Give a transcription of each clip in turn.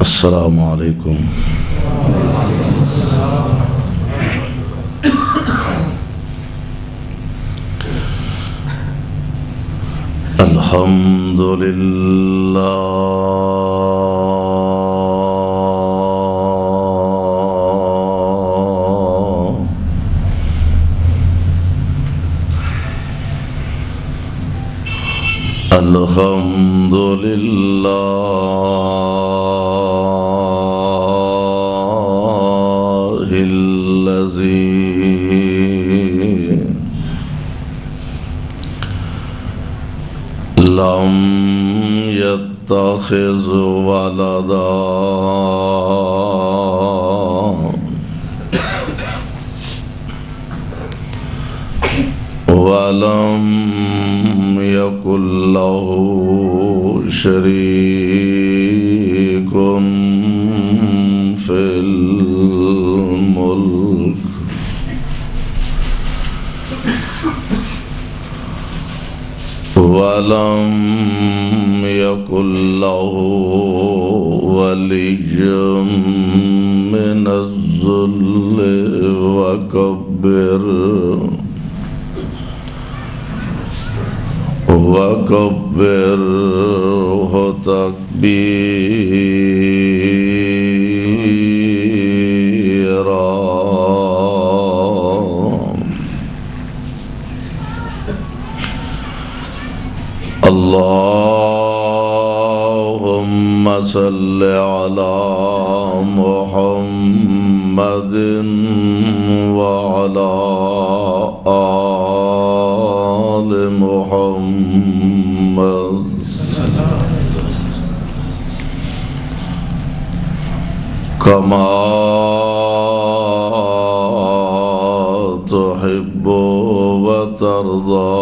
السلام علیکم۔ الحمد للہ الحمد للہ الذی لم يتخذ ولدا ولم يكن له شريك في الملك ولم يكن له ولي من الذل وكبره تكبيرا۔ اللهم صل على محمد وعلى آل محمد كما تحب وترضى۔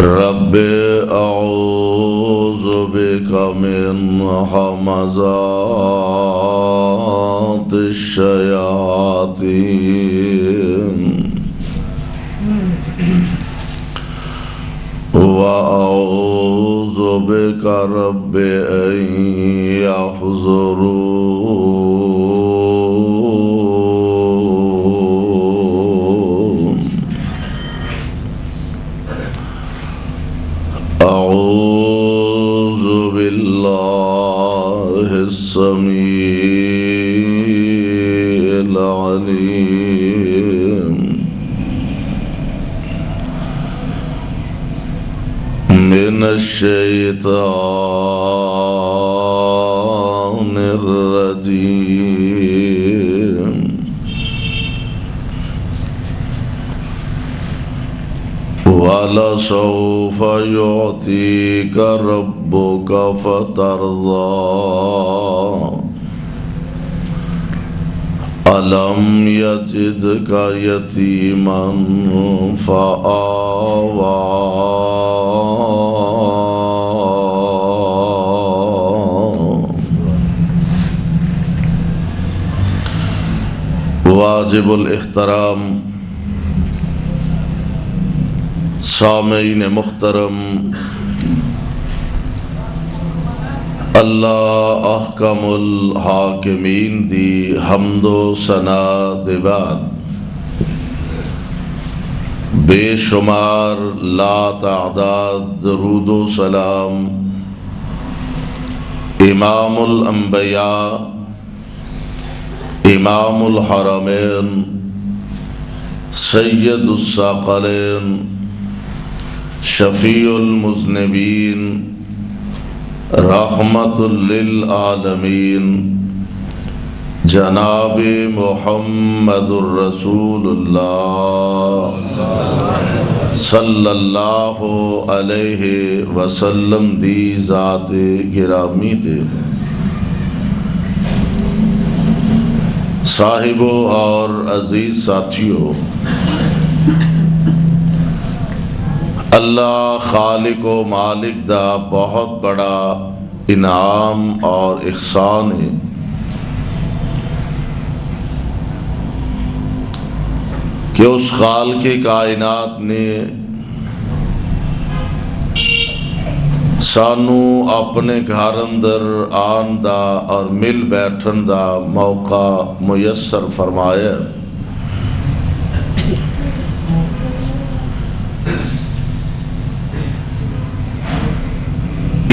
رب اعوذ بك من همزات الشياطين وأعوذ بك رب أن يحضرون۔ أعوذ بالله السميع العليم من الشيطان الرجيم۔ وَلَسَوْفَ يُعْطِيكَ رَبُّكَ فَتَرْضَى۔ أَلَمْ يَجِدْكَ يَتِيمًا فَآوَى۔ واجب الاحترام سامعین محترم، اللہ احکم الحاکمین دی حمد و ثنا دے بعد بے شمار لا تعداد درود و سلام امام الانبیاء امام الحرمین سید الثقلین شفیع المذنبین رحمت للعالمین جناب محمد الرسول اللہ صلی اللہ علیہ وسلم دی ذات گرامی تے صاحبوں اور عزیز ساتھیوں، اللہ خالق و مالک دا بہت بڑا انعام اور احسان ہے کہ اس خالق کائنات نے سانو اپنے گھر اندر آن دا اور مل بیٹھن دا موقع میسر فرمایا۔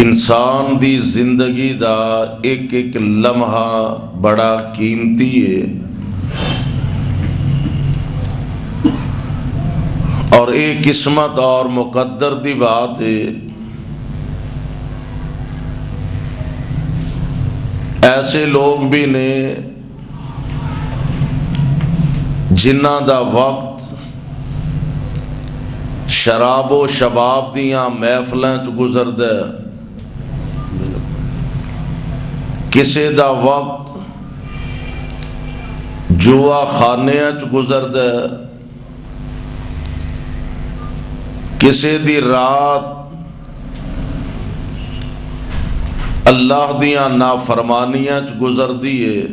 انسان دی زندگی دا ایک ایک لمحہ بڑا قیمتی ہے، اور ایک قسمت اور مقدر دی بات ہے۔ ایسے لوگ بھی نے جنہ دا وقت شراب و شباب دیاں محفلاں چ گزردا ہے، کسے دا وقت جوا خانیاں چ گزردا ہے، کسے دی رات اللہ دیاں نافرمانیاں چ گزردی ہے۔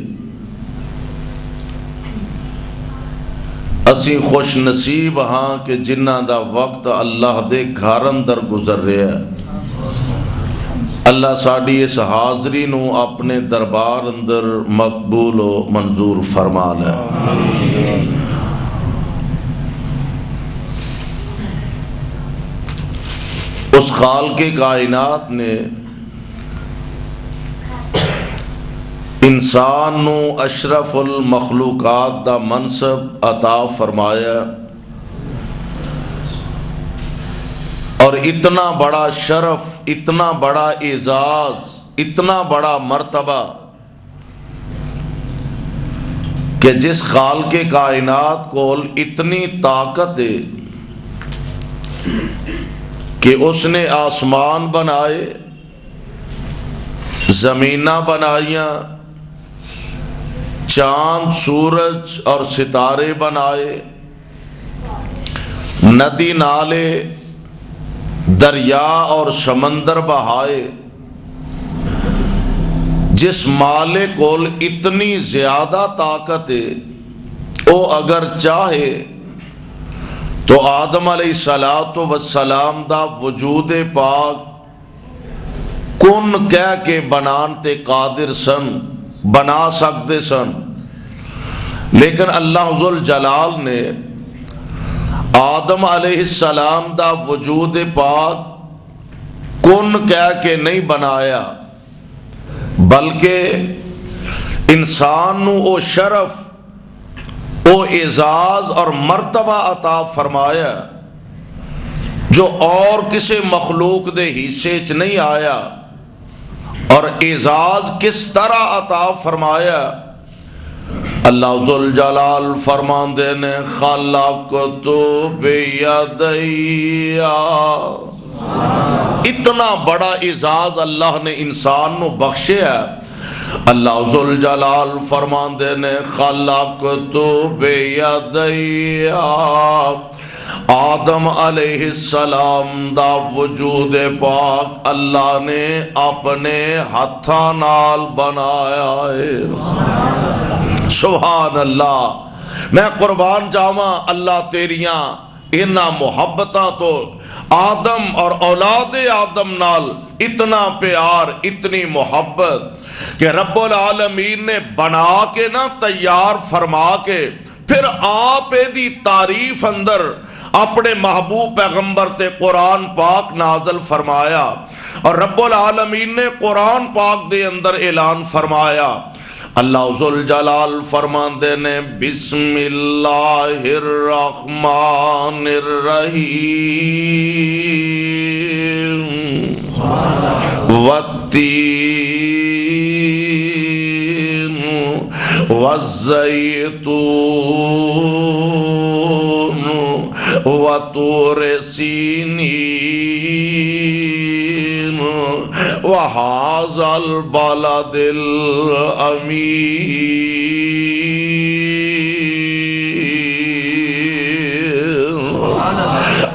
اسی خوش نصیب ہاں کہ جنہ دا وقت اللہ دے گھر اندر گزر رہا ہے۔ اللہ ساڈی اس حاضری نو اپنے دربار اندر مقبول و منظور فرما لے۔ اس خالق کائنات نے انسان نو اشرف المخلوقات دا منصب عطا فرمایا، اور اتنا بڑا شرف، اتنا بڑا اعزاز، اتنا بڑا مرتبہ کہ جس خالق کائنات کو اتنی طاقت ہے کہ اس نے آسمان بنائے، زمیناں بنائیاں، چاند سورج اور ستارے بنائے، ندی نالے دریا اور سمندر بہائے۔ جس مالک کو اتنی زیادہ طاقت ہے، وہ اگر چاہے تو آدم علیہ السلام دا وجود پاک کن کہہ کے بنان تے قادر سن، بنا سکتے سن، لیکن اللہ ذوالجلال نے آدم علیہ السلام دا وجود پاک کن کہہ کے نہیں بنایا، بلکہ انسان نو او شرف، او اعزاز اور مرتبہ عطا فرمایا جو اور کسی مخلوق دے حصے چ نہیں آیا۔ اور اعزاز کس طرح عطا فرمایا؟ اللہ ذوالجلال فرماندے نے خلقت بیدی، اتنا بڑا اعزاز اللہ نے انسان نو بخشیا۔ اللہ ذوالجلال فرماندے نے خلقت بیدی، آدم علیہ السلام دا وجود پاک اللہ نے اپنے ہاتھاں نال بنایا ہے۔ سبحان اللہ۔ میں قربان جاواں اللہ تیریاں انہاں محبتاں تو، آدم اور اولاد آدم نال اتنا پیار، اتنی محبت کہ رب العالمین نے بنا کے نہ تیار فرما کے پھر آپ دی تعریف اندر اپنے محبوب پیغمبر تے قرآن پاک نازل فرمایا، اور رب العالمین نے قرآن پاک دے اندر اعلان فرمایا۔ اللہ ذوالجلال فرماندے نے بسم اللہ الرحمن الرحیم والتین والزیتون وطور سینین وہذا البلد الامین۔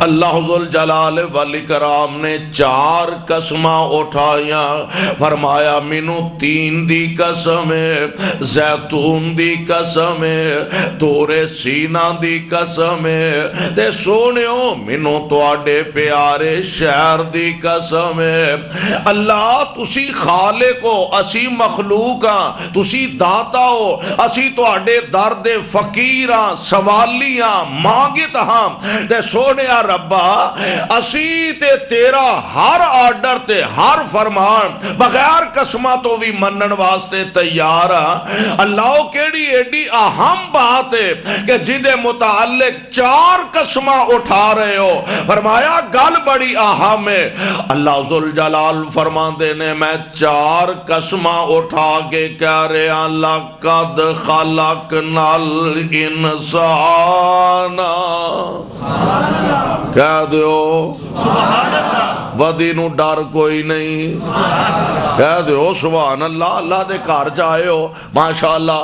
اللہ ذوالجلال والاکرام نے 4 قسماں اٹھائیاں، فرمایا مینوں تین دی قسم ہے، زیتون دی قسم ہے، طور سینا دی قسم ہے، تے سونیو مینوں تواڈے پیارے شہر دی قسم ہے۔ اللہ تسی خالق ہو، اسی مخلوق ہاں، تسی داتا ہو، اسی تواڈے در دے فقیراں سوالیاں مانگت ہاں، تے سونیا ربا اسی تے تیرا ہر آرڈر تے ہر فرمان بغیر قسمہ تو بھی منن واسطے تیار ہاں۔ اللہ کیڑی ایڈی اہم بات ہے کہ جدے متعلق 4 قسمہ اٹھا رہے ہو، فرمایا گل بڑی اہم ہے۔ اللہ ذوالجلال فرماندے نے میں 4 قسمہ اٹھا کے کہہ رہے ہیں لَقَدْ خَلَقْنَا الْإِنسَانَ، کہہ دیو ودی نو ڈر کوئی نہیں، کہہ دیو سبحان اللہ۔ اللہ دے گھر جائے ہو ماشاءاللہ،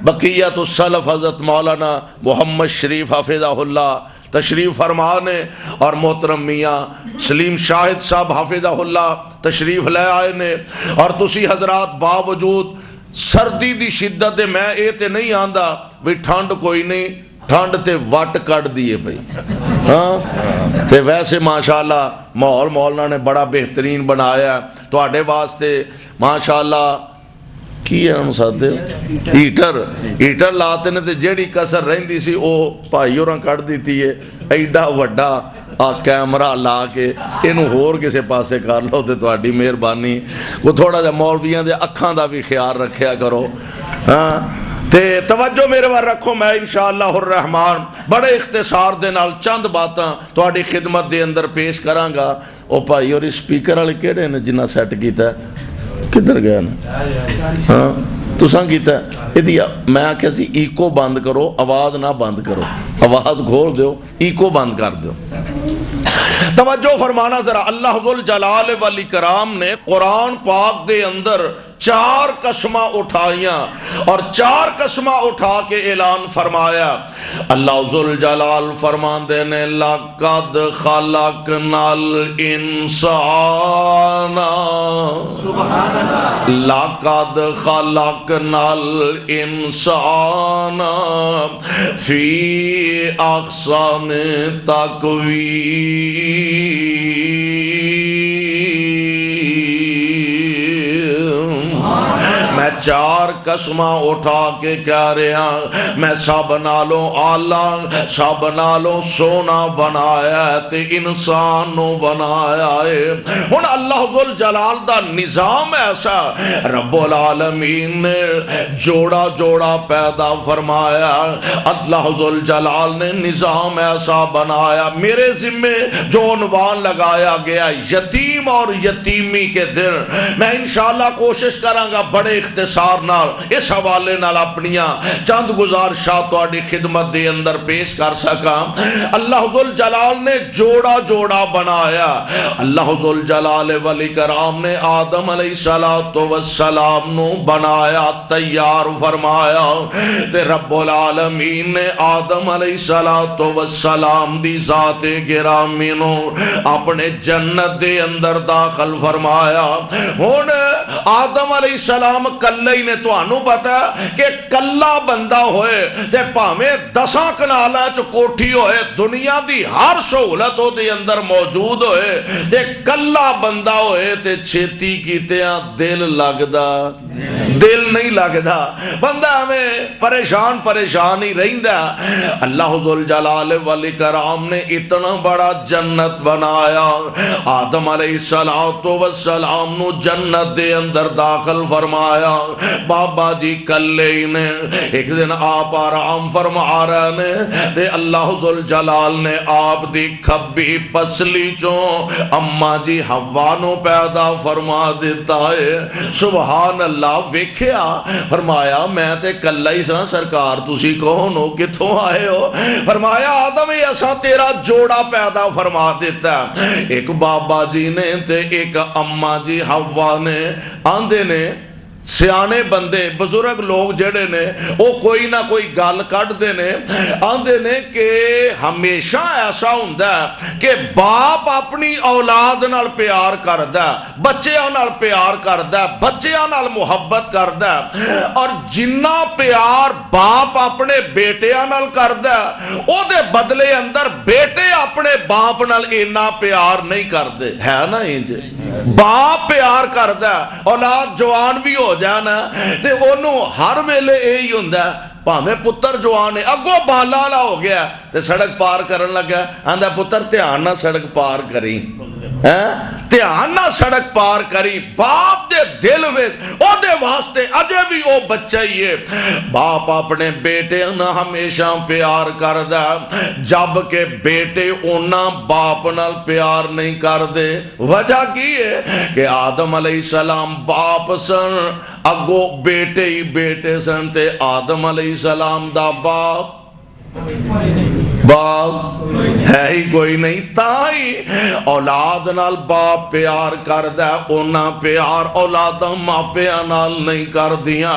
بقیت السلف حضرت مولانا محمد شریف حافظہ اللہ تشریف فرمانے، اور محترم میاں سلیم شاہد صاحب حافظہ اللہ تشریف لے آئے نے، اور تسی حضرات باوجود سردی دی شدت میں اے تے نہیں آندا بھی ٹھنڈ کوئی نہیں، ٹھنڈ تے وٹ کٹ دیے بھئی ہاں تے ویسے ماشاءاللہ ماحول مولانا نے بڑا بہترین بنایا تو آڈے واسطے ماشاءاللہ کی ہے ہم ساتھے ہیٹر لاتے نے تے جیڑی کسر رہندی سی او بھائی اور کٹ دیتی ہے، ایڈا وڈا کیمرہ لا کے انہوں ہور کسے پاسے کر لو تے تو آڈی مہربانی کو تھوڑا جا مولویاں دے اکھاں دا بھی خیال رکھیا کرو ہاں تے توجہ میرے بار رکھو۔ میں انشاءاللہ الرحمن بڑے اختصار دے نال چند باتاں تو آڈی خدمت دے اندر پیش کراں گا۔ او بھائی اور اسپیکر والے کیڑے نے جنہ سیٹ کیتا ہے کدھر گیا نا ہاں تساں کیتا ہے ادھیا میں آکھیا سی ایکو بند کرو، آواز نہ بند کرو، آواز گھول دیو، ایکو بند کر دیو۔ توجہ فرمانا ذرا، اللہ ذوالجلال والاکرام نے قرآن پاک دے اندر 4 قسمہ اٹھائیاں اور 4 قسمہ اٹھا کے اعلان فرمایا۔ اللہ ذوالجلال فرماندے نے لَقَدْ خَلَقْنَا الْإِنسَانَ، لَقَدْ خَلَقْنَا الْإِنسَانَ فِي أَحْسَنِ تَقْوِيمٍ۔ میں 4 قسمہ اٹھا کے کہہ رہے ہیں میں سب نالوں آلہ سب نالوں سونا بنایا ہے تے انسان نو بنایا ہے۔ ہن اللہ ذوالجلال دا نظام ایسا رب العالمین نے جوڑا جوڑا پیدا فرمایا۔ اللہ ذوالجلال نے نظام ایسا بنایا، میرے ذمے جو عنوان لگایا گیا یتیم اور یتیمی کے دن، میں انشاءاللہ کوشش کراں گا بڑے اختصار نال اس حوالے نال اپنیاں چند گزارشات تہاڈی خدمت دے اندر پیش کر سکاں۔ اللہ ذوالجلال نے جوڑا جوڑا بنایا۔ اللہ ذوالجلال والاکرام نے آدم علیہ السلام نو بنایا، تیار فرمایا تے رب العالمین نے آدم علیہ السلام دی ذات گرامی نو اپنے جنت دے اندر داخل فرمایا۔ ہن آدم علیہ السلام کلے ہی نے، تو انہوں پتا کہ کلا بندہ ہوئے تے پاہمیں 10 کنالاں چ کوٹھی ہوئے، دنیا دی ہر سہولت ہو دے اندر موجود ہوئے تے کلا بندہ ہوئے تے چھیتی کیتیاں دل لگدا دل نہیں لگدا، بندہ ہمیں پریشان ہی رہندا۔ اللہ ذوالجلال والاکرام نے اتنا بڑا جنت بنایا، آدم علیہ السلام نو جنت دے اندر داخل فرمایا۔ بابا جی کلے ہی نے، ایک دن آپ آرام فرما رہے نے تے اللہ ذوالجلال نے آپ دی کھبی پسلی چوں اماں جی حوا نو پیدا فرما دیتا ہے۔ سبحان اللہ، ویکھیا فرمایا میں تے کلہ ہی سا، سرکار تسی کون ہو، کتھوں آئے ہو؟ فرمایا آدم ہی ایسا تیرا جوڑا پیدا فرما دیتا ہے، ایک بابا جی نے تے ایک اماں جی حوا نے، آندے نے سیانے بندے بزرگ لوگ جڑے نے وہ کوئی نہ کوئی گل کڈتے نے، آندے نے کہ ہمیشہ ایسا ہوندا ہے کہ باپ اپنی اولاد نال پیار کردا ہے، بچیاں نال پیار کردا ہے، بچیاں نال محبت کردا ہے، اور جنہ پیار باپ اپنے بیٹیاں نال کردا ہے او دے بدلے اندر بیٹے اپنے باپ نال اینا پیار نہیں کردے، ہے نا انج؟ باپ پیار کردا ہے، اولاد جوان بھی ہو جانا تے انہوں ہر ویلے یہی ہوندا ہے، پاویں پتر جوان ہے اگوں بالا والا ہو گیا تے سڑک پار کرن لگا، آندا پتر دھیان نہ سڑک پار کری، دھیان نہ سڑک پار کری۔ باپ دے دل وچ او دے واسطے اجے بھی او بچہ ہی ہے، باپ اپنے بیٹے نہ ہمیشہ پیار کردا جب کہ بیٹے اونا باپ نال پیار نہیں کردے۔ وجہ کی ہے کہ آدم علیہ السلام باپ سن، اگو بیٹے ہی بیٹے سن، تے آدم علیہ السلام دا باپ ہے ہی کوئی نہیں، تاہی اولاد نال باپ پیار کردا ہے، اونا پیار اولاداں ماپیاں نال نہیں کردیاں۔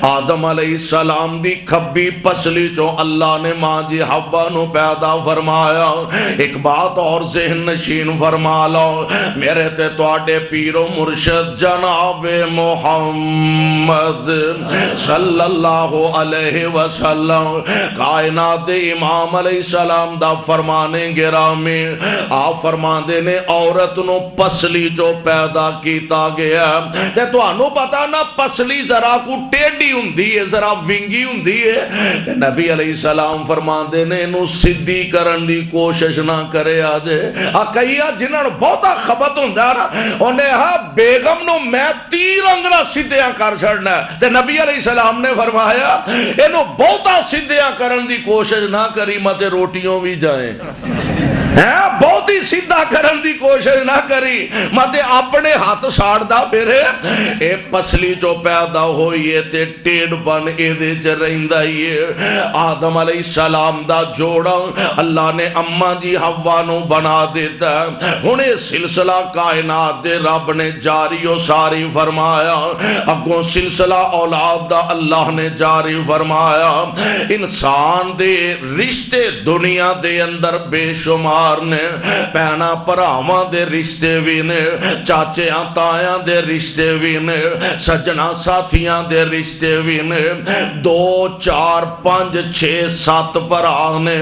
آدم علیہ السلام دی کھبی پسلی چوں اللہ نے ماں جی حوا نو پیدا فرمایا۔ ایک بات اور ذہن نشین فرما لو، میرے تے تواڈے پیر و مرشد جناب محمد صلی اللہ علیہ وسلم کائنات امام علیہ السلام دا فرمانے گرامی، آپ فرماندے نے عورت نو پسلی جو پیدا کیتا گیا، تے تو انو پتا نا پسلی ذرا کو ٹیڈی ہوندی ہے، ذرا ونگی ہوندی ہے، نبی علیہ السلام فرماندے نے انو سدھی کرن دی کوشش نہ کرے آجے۔ کئی جنہاں بہتا خبت ہوندہ نا انہیں بیگم نو میں تیر انگلہ سدھیاں کر چھڑنا ہے، تے نبی علیہ السلام نے فرمایا انو بہتا سدھیاں کرن دی کوشش نہ کری مت روٹیوں بھی جائیں، بہت ہی سیدھا کرن دی کوشش نہ کری مت اپنے ہاتھ ساڑ دا پھرے۔ اے پسلی جو پیدا ہوئی ہے تے ٹیڑ پن اے دے چرہندہ ہی ہے۔ آدم علیہ السلام دا جوڑا اللہ نے اماں جی حوا نو بنا دیتا ہے، انہیں سلسلہ کائنات دے رب نے جاری و ساری فرمایا، اگوں سلسلہ اولاد دا اللہ نے جاری فرمایا۔ انسان دے رشتے دنیا دے اندر بے شمار نے، پہنا پراواں دے رشتے بھی نے، چاچیاں تایاں دے رشتے بھی نے، سجنا ساتھیاں دے رشتے بھی نے، 2 4 5 6 7 پرا نے،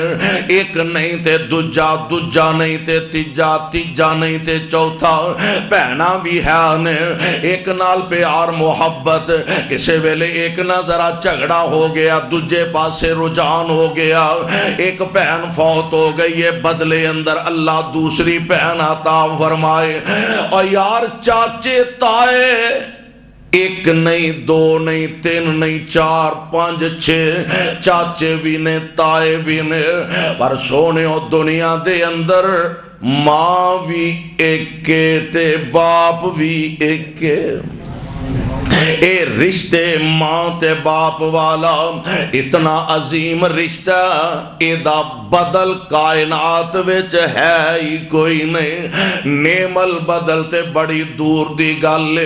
ایک نہیں تے دوجا، دوجا نہیں تے تیجا، تیجا نہیں تے چوتھا، پہنا بھی ہے نے، ایک نال پیار محبت، کسے ویلے ایک نہ ذرا جھگڑا ہو گیا، دوجے پاسے رجحان ہو گیا، ایک بہن فوت ہو گئی ہے، بدلے اندر اللہ دوسری بہن عطا فرمائے۔ اور یار چاچے تائے ایک نہیں 2 نہیں 3 نہیں 4 5 6 چاچے بھی نے تائے بھی نے، پر سونے و دنیا دے اندر ماں بھی ایک تے باپ بھی ایک۔ اے رشتے ماں تے باپ والا اتنا عظیم رشتہ، اے دا بدل کائنات وچ ہے ہی کوئی نہیں۔ نیمل بدل تے بڑی دور دی گل،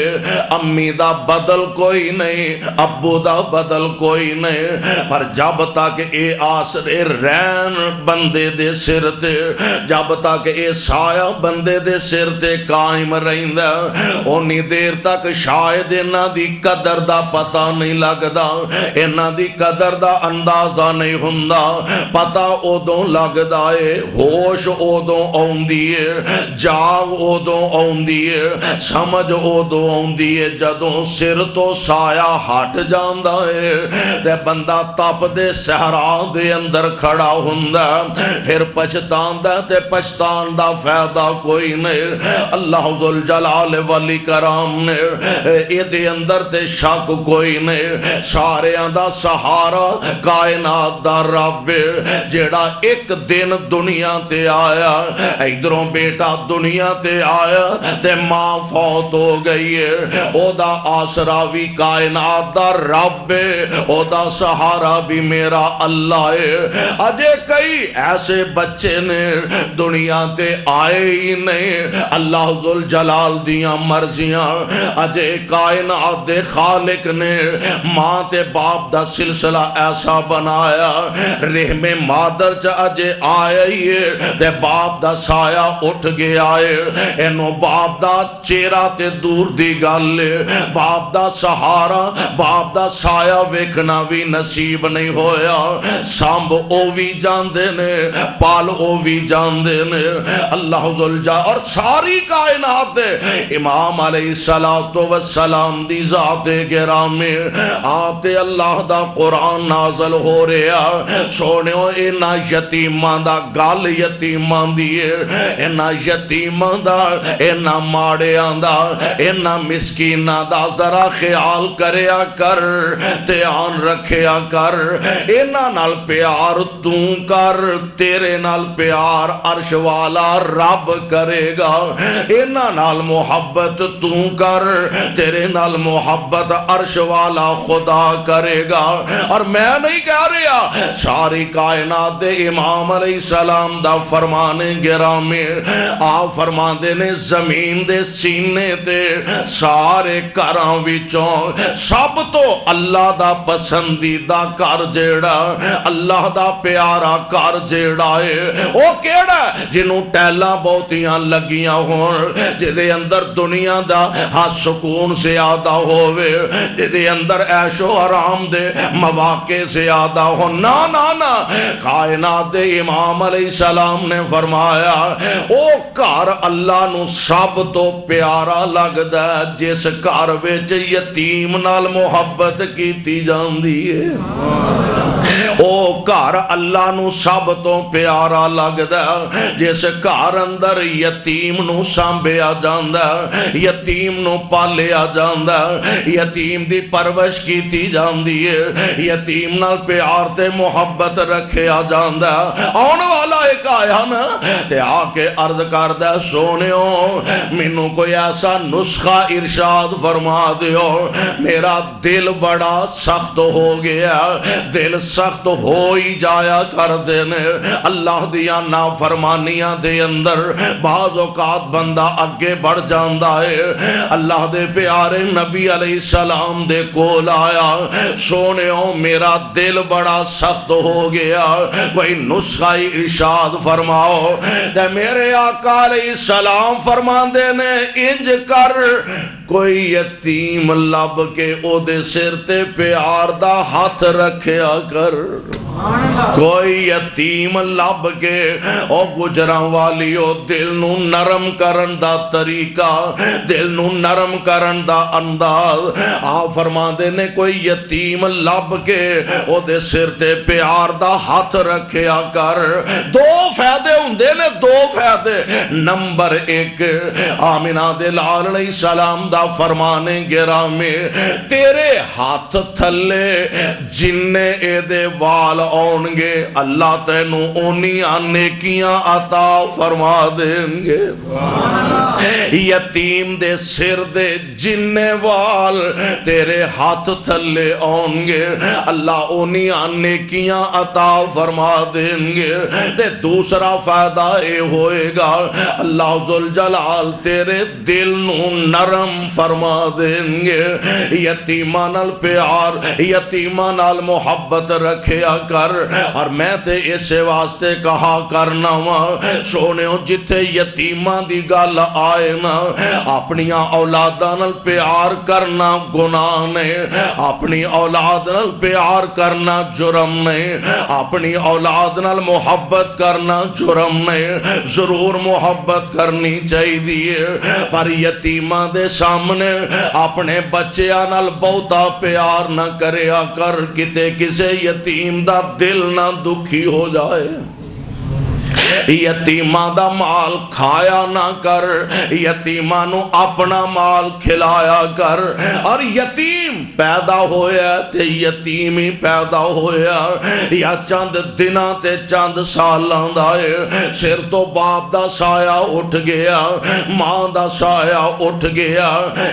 امی دا بدل کوئی نہیں، ابو دا بدل کوئی نہیں، پر جب تک اے آسرے رہن بندے دے سر تے، جب تک اے سایہ بندے دے سر تے قائم رہندا، اونی دیر تک شاید انہاں دی قدر دا پتہ نہیں لگدا، انہاں دی قدر دا اندازہ نہیں ہوندا، پتہ اودوں لگدا ہے، ہوش اودوں آوندی ہے، جاگ اودوں آوندی ہے، سمجھ اودوں آوندی ہے جدوں سر تو سایہ ہٹ جاندا ہے تے بندہ تپ دے صحرا دے اندر کھڑا ہوندا، پھر پچھتاندا تے پچھتان دا فائدہ کوئی نہیں۔ اللہ ذوالجلال والاکرام نے اے دے اندر تے شک کوئی نہیں، سارے دا سہارا کائنات دا رب جیڑا ایک دن دنیا تے آیا، ادھروں بیٹا دنیا تے آیا تے ماں فوت ہو گئی ہے، او دا آسرا بھی کائنات دا رب ہے، او دا سہارا بھی میرا اللہ ہے۔ اجے کئی ایسے بچے نے دنیا تے آئے ہی نہیں، اللہ ذوالجلال دیاں مرضیاں، اجے کائنات دے خالق نے ماں تے باپ دا سلسلہ ایسا بنایا، رحم مادر چ اجے آیا ہی ہے تے باپ دا سایہ اٹھ گیا ہے، اینو باپ دا چہرہ تے دور دی گل ہے، باپ دا سہارا باپ دا سایہ ویکھنا بھی نصیب نہیں ہویا، سامب او بھی جاندے نے، پال او بھی جاندے نے، اللہ ذوالجلال اور ساری کائنات دے امام علیہ السلام دی ذات گرامی آپ تے اللہ دا قرآن نازل ہو رہا، سونیو اینا یتیمان دا گال یتیمان دیئے، اینا یتیمان دا اینا ماڑیان دا اینا مسکینہ دا ذرا خیال کریا کر، تیان رکھیا کر، اینا نال پیار توں کر، تیرے نال پیار عرش والا رب کرے گا، اینا نال محبت توں کر، تیرے نال محبت عرش والا خدا کرے گا۔ اور میں نہیں کہہ رہا، ساری کائنات دے امام علیہ السلام دا فرمانے گرامی، آپ فرمان دے نے زمین دے سینے تے سارے کراں وچوں سب تو اللہ دا پسندیدہ کار جیڑا، اللہ دا پیارا کار جیڑا ہے، وہ کیڑا جنہوں ٹیلاں بہتیاں لگیاں ہون، جدے اندر دنیا دا ہاں سکون زیادہ ہوئے، جدے اندر عیش و حرام دے مواقع زیادہ ہو، نا نا نا، کائنات دے امام علیہ السلام نے فرمایا او کار اللہ نو سب تو پیارا لگدا ہے جس کار وچ یتیم نال محبت کیتی جاندی ہے، او کار اللہ نو سب تو پیارا لگدا ہے جس کار اندر یتیم نو سانبھیا جاندا ہے، یتیم نو پالیا جاندا ہے، یتیم دی پرورش کیتی جاندی ہے، یتیم نال پیار تے محبت رکھیا جاندا ہے۔ آن والا ایک آیا نا تے آ کے عرض کردہ سونیو مینوں کوئی ایسا نسخہ ارشاد فرما دیو، میرا دل بڑا سخت ہو گیا، دل سخت ہو ہی جایا کر دینے، اللہ دیا نافرمانیاں دے اندر بعض اوقات بندہ اگے بڑھ جاندا ہے، اللہ دے پیارے نبی علیہ السلام دے کول آیا، سونیو میرا دل بڑا سخت ہو گیا، کوئی نسخہ ارشاد فرماؤ، تے میرے آقا علیہ السلام فرمان دینے انج کر، کوئی یتیم لب کے او دے سر تے پیار دا ہاتھ رکھیا کر، کوئی یتیم لب کے او گجراں والی او دل نو نرم کرن دا طریقہ، دل نو نرم کرن دا انداز، آپ فرما دینے کوئی یتیم لب کے او دے سر تے پیار دا ہاتھ رکھیا کر، دو فائدے ہوندے نے، دو فائدے، نمبر ایک آمنہ دے لال علیہ السلام دا فرمانے گرامی، تیرے ہاتھ تھلے جننے اے دے وال آنگے اللہ تینوں اونیاں نیکیاں عطا فرما دیں گے، یتیم دے سر دے جننے وال تیرے ہاتھ تھلے آنگے اللہ اونیاں نیکیاں عطا فرما دیں گے، تے دوسرا فائدہ اے ہوئے گا اللہ ذوالجلال تیرے دل نو نرم فرما دیں گے، یتیمان نال پیار یتیمان نال محبت رکھیا کر، اور میں تے اس واسطے کہا کرنا وا سونیو جتھے یتیمان دی گل آئے نا اپنی اولاداں نال پیار کرنا گناہ نہیں، اپنی اولاد نال پیار کرنا جرم نہیں، اپنی اولاد نال محبت کرنا جرم نہیں، ضرور محبت کرنی چاہیے، پر یتیماں دے سامنے اپنے بچیاں نال بہتا پیار نہ کریا کر، کتے کسے یتیم دا دل نہ دکھی ہو جائے، یتیماں دا مال کھایا نہ کر، یتیماں نو اپنا مال کھلایا کر، اور یتیم پیدا ہویا تے یتیم ہی پیدا ہویا یا چند دناں تے چند سالاں دا ہے سر تو باپ دا سایہ اٹھ گیا ماں دا سایہ اٹھ گیا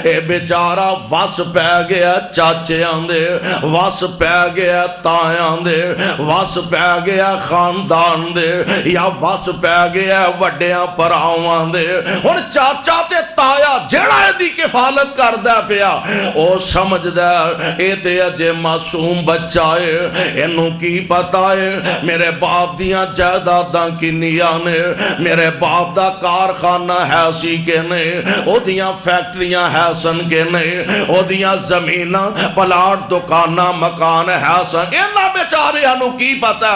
اے بیچارہ وس پہ گیا چاچیاں دے وس پہ گیا تایاں دے وس پہ گیا خاندان دے یا وس پہ گیا وڈیاں پراواں دے اور چاچا تے تایا جڑا دی کفالت کر دے پیا او سمجھ دے اے تے اجے معصوم بچہ ہے انہوں کی پتہ ہے میرے باپ دیاں جائیداداں کنیاں نے میرے باپ دا کارخانہ ہے سی کے نہیں او دیاں فیکٹریاں ہے سن کے نہیں او دیاں زمیناں پلاٹ دکانہ مکان ہے سن اینا بیچارے انہوں کی پتہ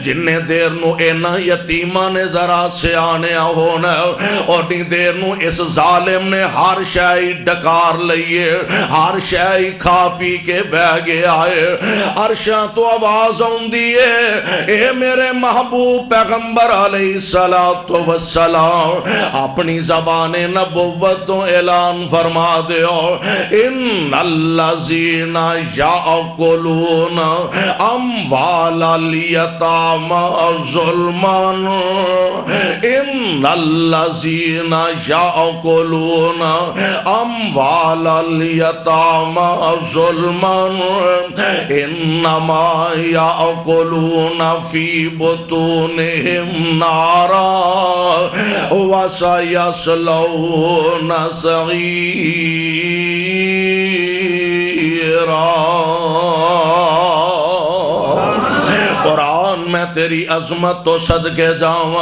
جنہیں دیر نو اینا یتیمہ نے ذرا سیانیا ہونا اور نی دیر نو اس ظالم نے ہر شائی ڈکار لئیے ہر شائی کھا پی کے بہ گیا ہے عرشاں تو آواز ہوں دیئے اے میرے محبوب پیغمبر علیہ السلام اپنی زبان نبوت تو اعلان فرما دیو ان الذین یاکلون اموال الیتام ظلمان ان الذین یاکلون اموال الیتام ظلمان انما یاکلون فی بطونہم نارا وسیصلون سعیرا قرآن میں تیری عظمت تو صدقے جاؤں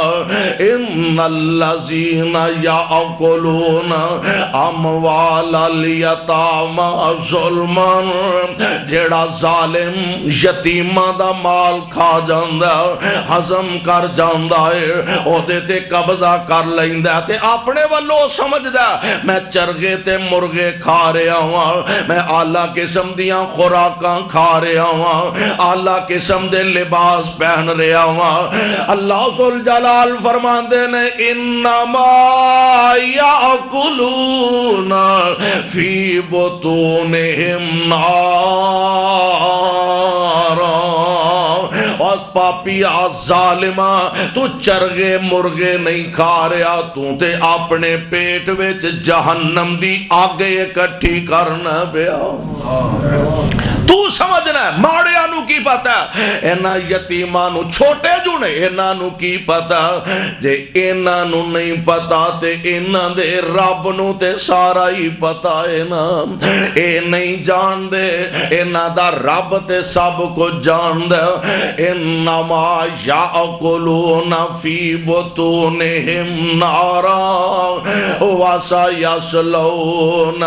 ان الذین یاکلون اموال الیتام ظلمان جیڑا ظالم یتیمہ دا مال کھا جاندہ ہضم کر جاندہ ہے او دے تے قبضہ کر لیندہ تے اپنے والو سمجھ دا میں چرگے تے مرغے کھا رہا ہوں میں اعلیٰ قسم دیاں خوراکاں کھا رہا ہوں اعلیٰ قسم دے لباس پہن رہا ہوں اللہ ذوالجلال فرماندے نے انما یاکلون فی بطونہم نارا اور پاپی ظالمہ تو چرگے مرغے نہیں کھا رہا تو تے اپنے پیٹ وچ جہنم دی آگے اکٹھی کرنا پیا تو سمجھنا ہے ماڑیاں نو کی پتا اینا یتیماں نو چھوٹے جو نے اینا نو کی پتا جے اینا نو نہیں پتا تے اینا دے رب نو تے سارا ہی پتا اینا اے نہیں جان دے اینا دا رب تے سب کو جان دے انما یاکلون فی بطونہم نارا وسیصلون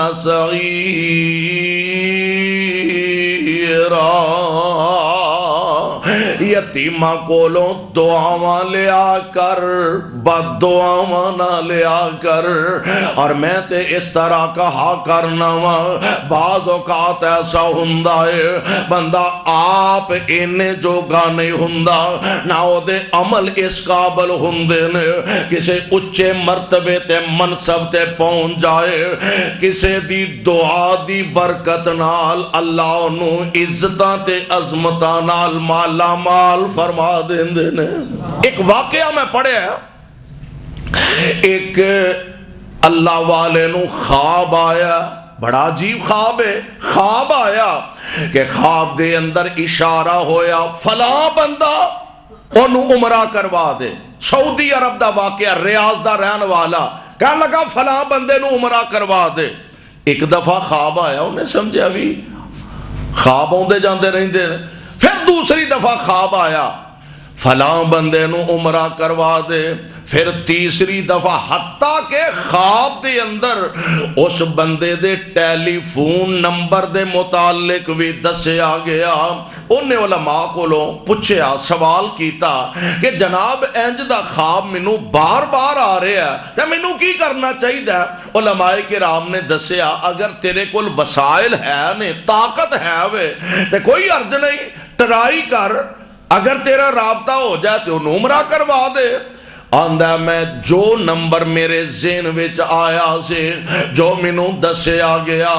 سعیرا یتیمہ کولوں دعاواں لیا کر بد دعاواں نہ لیا کر اور میں تے اس طرح کہا کرنا بعض اوقات ایسا ہوندا ہے بندہ آپ انہیں جو گانے ہوندا نہ او دے عمل اس قابل ہوندے نے کسے اچھے مرتبے تے منصب تے پہنچ جائے کسے دی دعا دی برکت نال اللہ نو عزتاں تے عظمتاں نال مالا مال فرما دیندے نے ایک واقعہ میں پڑھیا ہے ایک اللہ والے نو خواب آیا بڑا عجیب خواب ہے خواب آیا کہ خواب دے اندر اشارہ ہویا فلاں بندہ انہوں عمرہ کروا دے سعودی عرب دا واقعہ ریاض دا رہن والا کہنے لگا فلاں بندے نو عمرہ کروا دے ایک دفعہ خواب آیا انہیں سمجھا بھی خواب ہوندے جاندے رہندے پھر دوسری دفعہ خواب آیا فلاں بندے نو عمرہ کروا دے پھر تیسری دفعہ حتیٰ کہ خواب دے اندر اس بندے دے ٹیلی فون نمبر دے متعلق بھی دسیا گیا انہیں علماء کو لو پوچھیا سوال کیتا کہ جناب انج دا خواب منو بار بار آ رہے ہیں تے منو کی کرنا چاہیے دا علماء کرام نے دسیا اگر تیرے کول وسائل ہے نے طاقت ہے وے تے کوئی عرض نہیں ٹرائی کر اگر تیرا رابطہ ہو جائے تو عمرہ کروا دے آندا میں جو نمبر میرے ذہن وچ آیا سے جو مینوں دسیا گیا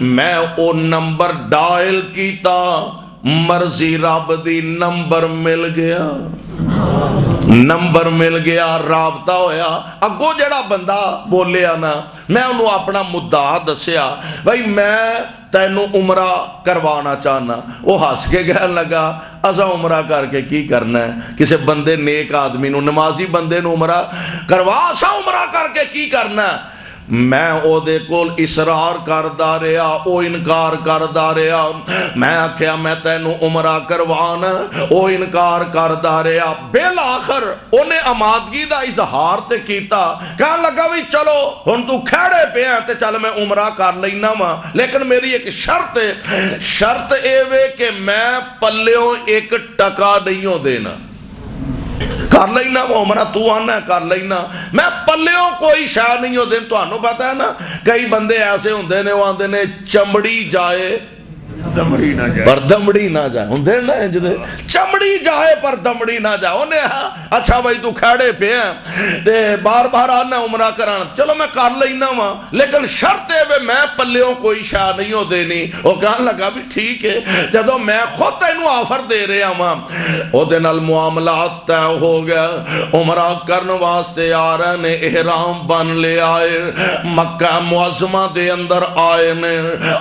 میں او نمبر ڈائل کیتا مرضی رب دی نمبر مل گیا نمبر مل گیا رابطہ ہویا اگو جڑا بندہ بولیا نا میں انہوں اپنا مدعا دسیا بھائی میں تینوں عمرہ کروانا چاہنا وہ ہس کے کہنے لگا اسا عمرہ کر کے کی کرنا ہے کسی بندے نیک آدمی نو نمازی بندے نو عمرہ کروا اسا عمرہ کر کے کی کرنا ہے میں او دے کول اصرار کردہ رہا او انکار کردہ رہا میں آکھیا میں تینوں عمرہ کروانا او انکار کردہ رہا بالآخر انہیں آمادگی دا اظہار تے کیتا کہنے لگا بھی چلو ہن تو کھڑے پہ ہیں تے چل میں عمرہ کر لینا وا لیکن میری ایک شرط ہے شرط اے وے کہ میں پلیوں ایک ٹکا نہیں ہو دینا کر لینا وہ عمرہ تو آنا کر لینا میں پلیوں کوئی شاہ نہیں ہو دین تو آنو پتا ہے نا کئی بندے ایسے ہوندے نے وہ آندے نے چمڑی جائے دمڑی نہ جائے پر دمڑی نہ جائے ہوندے نا چمڑی جائے پر دمڑی نہ جائے انہیں اچھا بھائی تو کھڑے پہ ہیں تے بار بار آنا عمرہ کرانا چلو میں کر لینا وا لیکن شرط ہے میں پلیوں کوئی شاہ نہیں ہو دینی وہ کہنے لگا بھی ٹھیک ہے جدو میں خود تینوں آفر دے رہا ہاں او دن المعاملات طے ہو گیا عمرہ کرن واسطے آ رہے نے احرام بن لے آئے مکہ معظمہ دے اندر آئے نے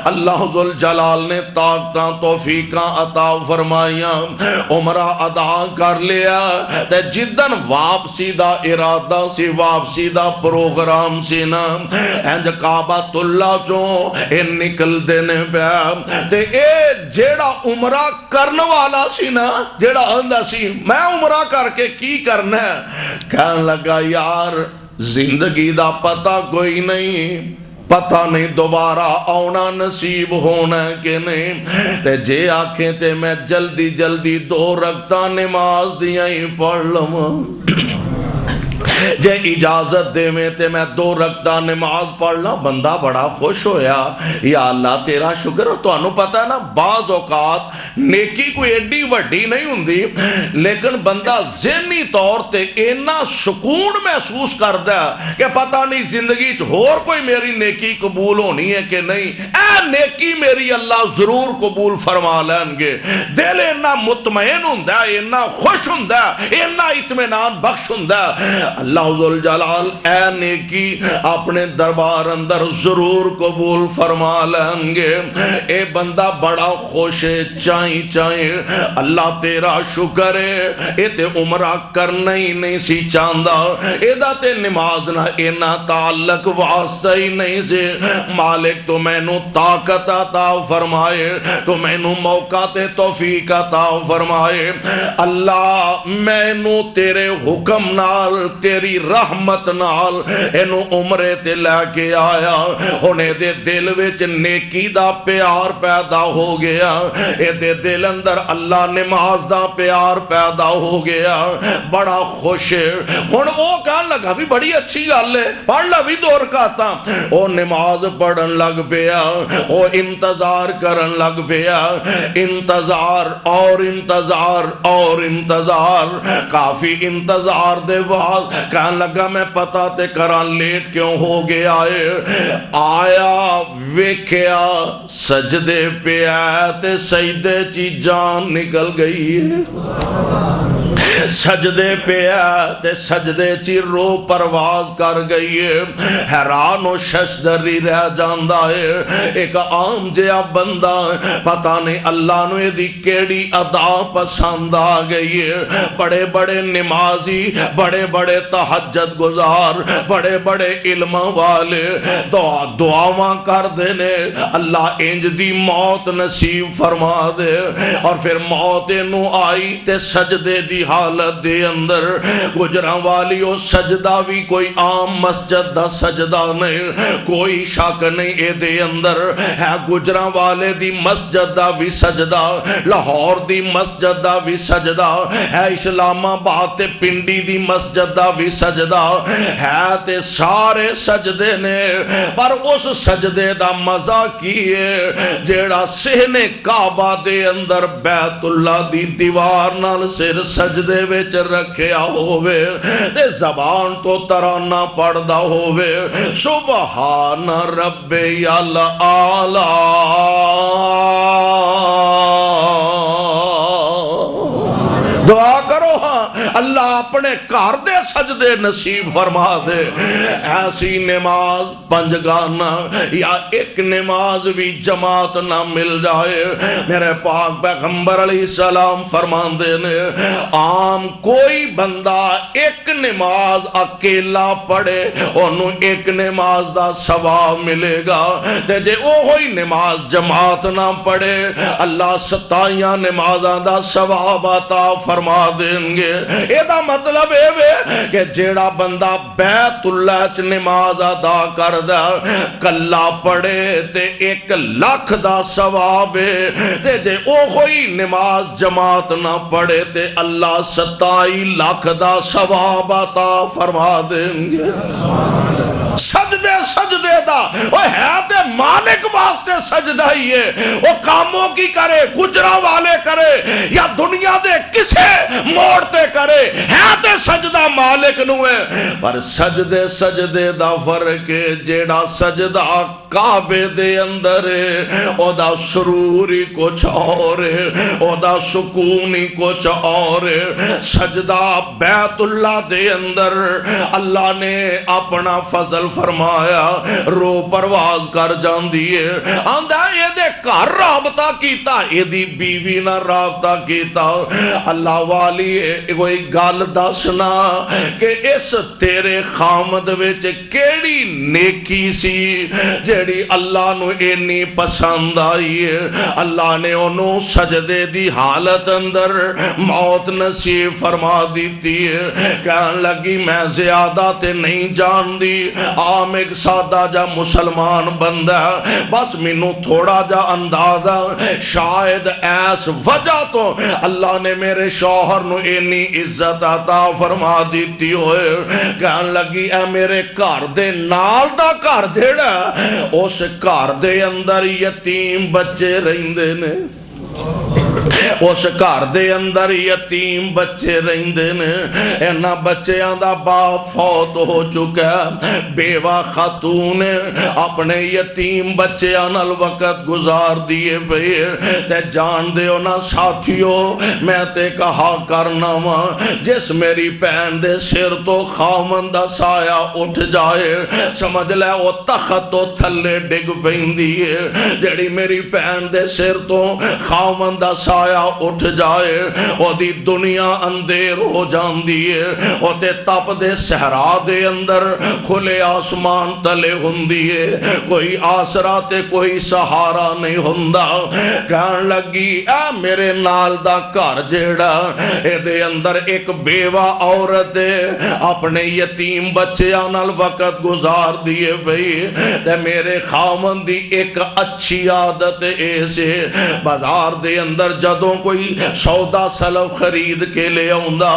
اللہ ذوالجلال نے طاقتاں توفیقاں عطا فرمائیاں عمرہ ادا کر لیا تے جدن واپسی دا ارادہ سی واپسی دا پروگرام سی نا انج کعبۃ اللہ چوں اے نکل دینے پہ تے اے جیڑا عمرہ کرن والا سی نا جیڑا آندا سی میں عمرہ کر کے کی کرنا ہے کہنے لگا یار زندگی دا پتہ کوئی نہیں پتہ نہیں دوبارہ آنا نصیب ہونا کہ نہیں تے جے آنکھیں تے میں جلدی جلدی 2 رکعتاں نماز دیاں ہی پڑھ لواں جے اجازت دے میں تے میں 2 رکعتاں نماز پڑھنا بندہ بڑا خوش ہویا یا اللہ تیرا شکر اور تو انہوں پتہ ہے نا بعض اوقات نیکی کوئی ایڈی وڈی نہیں ہوندی لیکن بندہ ذہنی طور تے اینا سکون محسوس کردہ کہ پتہ نہیں زندگی ہور کوئی میری نیکی قبول ہونی ہے کہ نہیں اے نیکی میری اللہ ضرور قبول فرما لیں گے دل اینا مطمئن ہوندہ اینا خوش ہوندہ اینا اطمینان بخش ہوندہ اللہ ذوالجلال اے نیکی اپنے دربار اندر ضرور قبول فرما لیں گے اے بندہ بڑا خوش ہے چائیں چائیں اللہ تیرا شکر ہے اے تے عمرہ کرنا ہی نہیں سی چاندہ اے دا تے نماز نہ اینا تعلق واسطہ ہی نہیں سے مالک تو میں نو طاقت عطا فرمائے تو میں نو موقع تے توفیق عطا فرمائے اللہ میں نو تیرے حکم نال تیری رحمت نال اینو عمرے تے لے کے آیا انہیں دے دل وچ نیکی دا پیار پیدا ہو گیا اے دے دل اندر اللہ نماز دا پیار پیدا ہو گیا بڑا خوش ہے ہن وہ کہنے لگا بھی بڑی اچھی گل ہے پڑھ لا بھی 2 رکعتاں وہ نماز پڑھن لگ پیا وہ انتظار کرن لگ پیا انتظار اور انتظار اور انتظار کافی انتظار دے بعد کہنے لگا میں پتہ تے کران لیٹ کیوں ہو گیا ہے آیا ویکھیا سجدے پہ آیا تے سجدے چی جان نکل گئی ہے سجدے پہ تے سجدے چی رو پرواز کر گئی ہے حیران و ششدری رہ جاندہ ہے ایک عام جیا بندہ پتہ نہیں اللہ نے دی کیڑی ادا پسند آ گئی ہے بڑے بڑے نمازی بڑے بڑے تہجد گزار بڑے بڑے علم والے دعاواں کر دینے اللہ انج دی موت نصیب فرما دے اور پھر موت نو آئی تے سجدے دی حالت دے اندر گجراں والیو سجدہ بھی کوئی عام مسجد دا سجدہ نہیں کوئی شک نہیں اے دے اندر ہے گجراں والے دی مسجد دا بھی سجدہ لاہور دی مسجد دا بھی سجدہ ہے اسلام آباد تے پنڈی دی مسجد دا بھی سجدہ ہے تے سارے سجدے نے پر اس سجدے دا مزہ کیے جیڑا سہنے کعبہ دے اندر بیت اللہ دی دیوار نال سر سجدے سجدے وچ رکھیا ہووے تے زبان تو ترانہ پڑھدا ہووے سبحان ربی الاعلی دعا کرو ہاں اللہ اپنے گھر دے سجدے نصیب فرما دے ایسی نماز پنجگانہ یا ایک نماز بھی جماعت نہ مل جائے میرے پاک پیغمبر علیہ السلام فرماندے نے عام کوئی بندہ ایک نماز اکیلا پڑھے انہوں ایک نماز دا ثواب ملے گا تے جے اوہی نماز جماعت نہ پڑھے اللہ 27 نمازاں دا ثواب عطا فرما دیں گے ایدہ مطلب ہے کہ جیڑا بندہ بیت اللہ چ نماز ادا کر دا کلا پڑھے تے 1,00,000 دا ثواب ہے تے جے اوہی نماز جماعت نہ پڑھے تے اللہ 27 لاکھ دا ثواب عطا فرما دیں گے سجدے دا وہ ہے تے مالک واسطے سجدہ ہی ہے وہ کاموں کی کرے گجرہ والے کرے یا دنیا دے کسے موڑتے کرے ہے تے سجدہ مالک نوے پر سجدے دا فرق ہے جیڑا سجدہ کعبے دے اندر ہے او دا سروری کچھ اور ہے او دا سکونی کچھ اور ہے سجدہ بیت اللہ دے اندر اللہ نے اپنا فضل فرمایا رو پرواز کر جان دیئے آندھا یہ دے کار رابطہ کیتا یہ دی بیوی نہ رابطہ کیتا اللہ والی کوئی گال دسنا کہ اس تیرے خامد وچ کیڑی نیکی سی جیڑی اللہ نو اینی پسند آئی ہے اللہ نے انہوں سجدے دی حالت اندر موت نصیب فرما دیتی ہے کہنے لگی میں زیادہ تے نہیں جان دی عام ایک سادہ جا مسلمان بندہ بس منو تھوڑا جا اندازہ شاید ایس وجہ تو اللہ نے میرے شوہر نو اینی عزت عطا فرما دیتی ہوئے کہنے لگی اے میرے گھر دے نال دا گھر جیڑا اس گھر دے اندر یتیم بچے رہندے نے اس گھر دے اندر یتیم بچے رہندے نے اینا بچیاں دا باپ فوت ہو چکا ہے بیوہ خاتون اپنے یتیم بچیاں نال وقت گزار دیے پئے تے جان دے نا ساتھیو میں تے کہا کرنا وا جس میری پین دے سر تو خامن دا سایہ اٹھ جائے سمجھ لے وہ تخت تو تھلے ڈگ پیندی ہے جڑی میری پین دے سر تو خامن دا سایہ اٹھ جائے وہ دی دنیا اندیر ہو جان دیئے وہ تے تپ دے صحرا دے اندر کھلے آسمان تلے ہندیے کوئی آسرا تے کوئی سہارا نہیں ہندا کہن لگی اے میرے نال دا گھر جیڑا اے دے اندر ایک بیوہ عورت اپنے یتیم بچیاں نال وقت گزار دیئے بھئی تے میرے خامن دی ایک اچھی عادت ایسے بازار دے اندر جدوں کوئی سودا سلف خرید کے لے آؤندا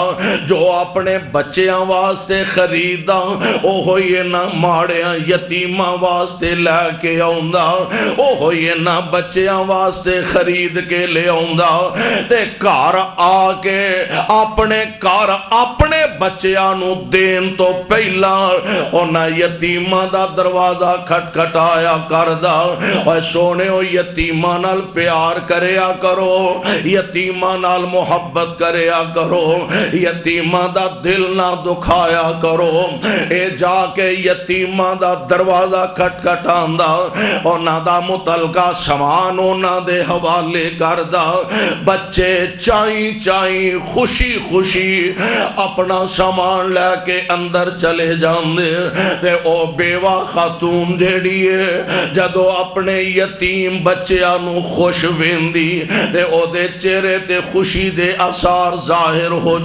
جو اپنے بچیاں واسطے خریدا او ہوئی نہ ماڑیاں یتیماں واسطے لے کے آؤندا او ہوئی نہ بچیاں واسطے خرید کے لے آؤندا تے گھر آ کے اپنے گھر اپنے بچیاں نو دین تو پہلا انہاں یتیماں دا دروازہ کھٹکھٹایا کردا اوے سونے او یتیماں نال پیار کریا کرو یتیماں نال محبت کریا کرو یتیماں دا دل نہ دکھایا کرو اے جا کے یتیماں دا دروازہ کھٹکھٹاندا انہاں دا متعلقہ سامان انہاں دے حوالے کردا بچے چائیں خوشی خوشی اپنا سامان لے کے اندر چلے جاندے تے او بیوہ خاتون جیڑی ہے جدو اپنے یتیم بچیاں نو خوش ویندی تے او دے چہرے تے خوشی دے اثار ظاہر ہو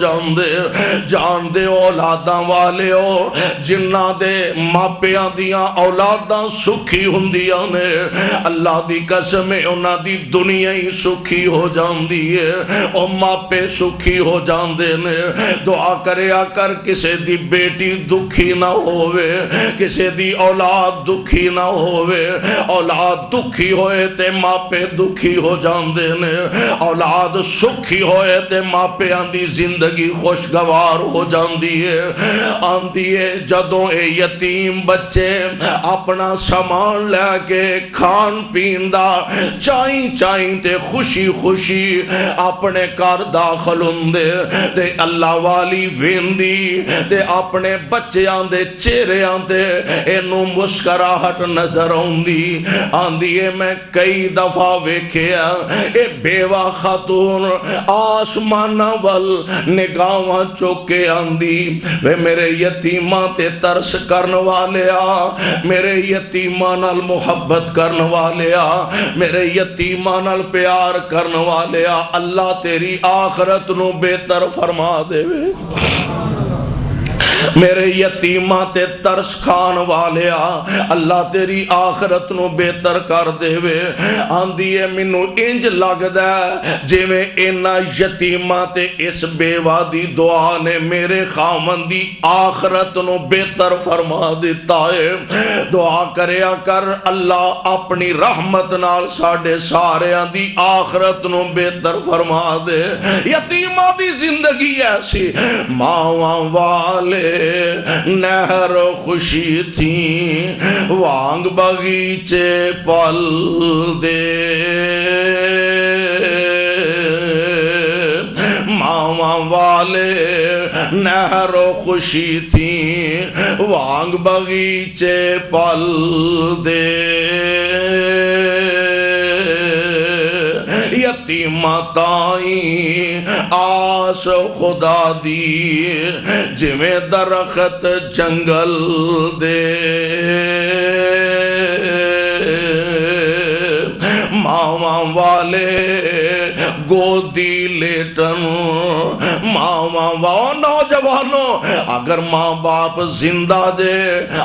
جان دے اولاداں والے ہو جنہ دے ماپیاں دیاں اولاداں سکھی ہندیاں نے اللہ دی قسم انہاں دی دنیا ہی سکھی ہو جان دیئے او ماپے سکھی ہو جان دے نے دعا کریا کر کسے دی بیٹی دکھی نہ ہوئے کسے دی اولاد دکھی نہ ہوئے اولاد دکھی ہوئے تے ماپے دکھی ہو جان دے نے اولاد سکھی ہوئے تے ماپیاں دی زندگی خوشگوار ہو جاندی ہے آندی ہے جدوں اے یتیم بچے اپنا سامان لے کے کھان پین دا چائیں چائیں تے خوشی خوشی اپنے کار داخل ہوندے تے اللہ والی ویندی تے اپنے بچیاں دے چہریاں تے اینو مسکراہٹ نظر آندی ہے میں کئی دفعہ ویکھیا اے بیوہ خاتون آسمان ول نگاہاں چوکے آندی وے میرے یتیماں تے ترس کرن والیا میرے یتیماں نال محبت کرن والیا میرے یتیماں نال پیار کرن والیا اللہ تیری آخرت نو بہتر فرما دے وے میرے یتیماں تے ترس کھان والیا اللہ تیری آخرت نو بہتر کر دے وے آندی ہے منو انج لگ ہے جویں اینا یتیماں تے اس بیوہ دی دعا نے میرے خامن دی آخرت نو بہتر فرما دیتا ہے دعا کریا کر اللہ اپنی رحمت نال ساڑے ساریاں دی آخرت نو بہتر فرما دے یتیماں دی زندگی ایسی ماواں والے نہر خوشی تھی وانگ باغیچے پل دے ماواں والے نہر خوشی تھی وانگ باغیچے پل دے یتیماں تائیں آس خدا دی جویں درخت جنگل دے ماواں والے گودی لیٹن ماواں نوجوانوں اگر ماں باپ زندہ دے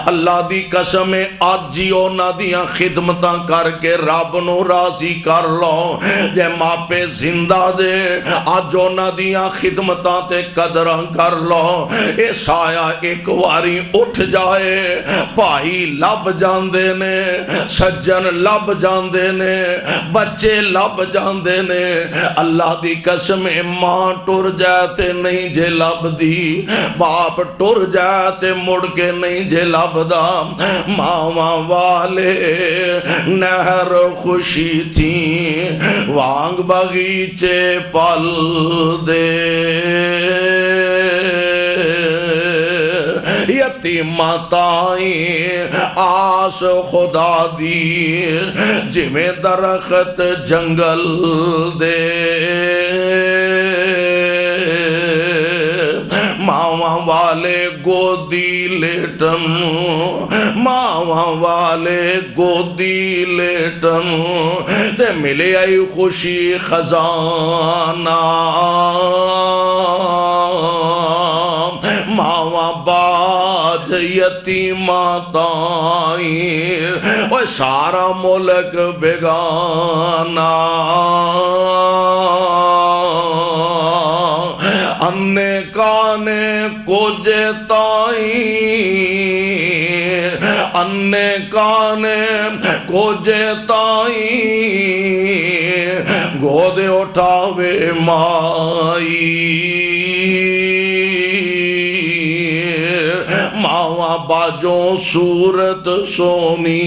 اللہ دی قسم آج ہی اونا دیاں خدمتاں کر کے رب نو راضی کر لو جے ماں پہ زندہ دے آج اونا دیاں خدمتاں تے قدراں کر لو اے سایہ ایک واری اٹھ جائے پائی لب جاندے نے سجن لب جاندے نے بچے لب جاندے نے اللہ دی قسم ماں ٹر جاتے نہیں جے لب دی باپ ٹر جاتے مڑ کے نہیں جے لب دا ماواں والے نہر خوشی تھی وانگ باغیچے پل دے یتیماں تائیں آس خدا دی جویں درخت جنگل دے ماواں والے گودی لیٹن ماواں والے گودی لیٹن تے ملے آئی خوشی خزانہ ماواں باج یتیماں تائیں اوہ سارا ملک بیگانہ انے کانے کوجے تائیں انے کانے کوجے تائیں گودے اٹھاوے مائی ماواں باجوں صورت سونی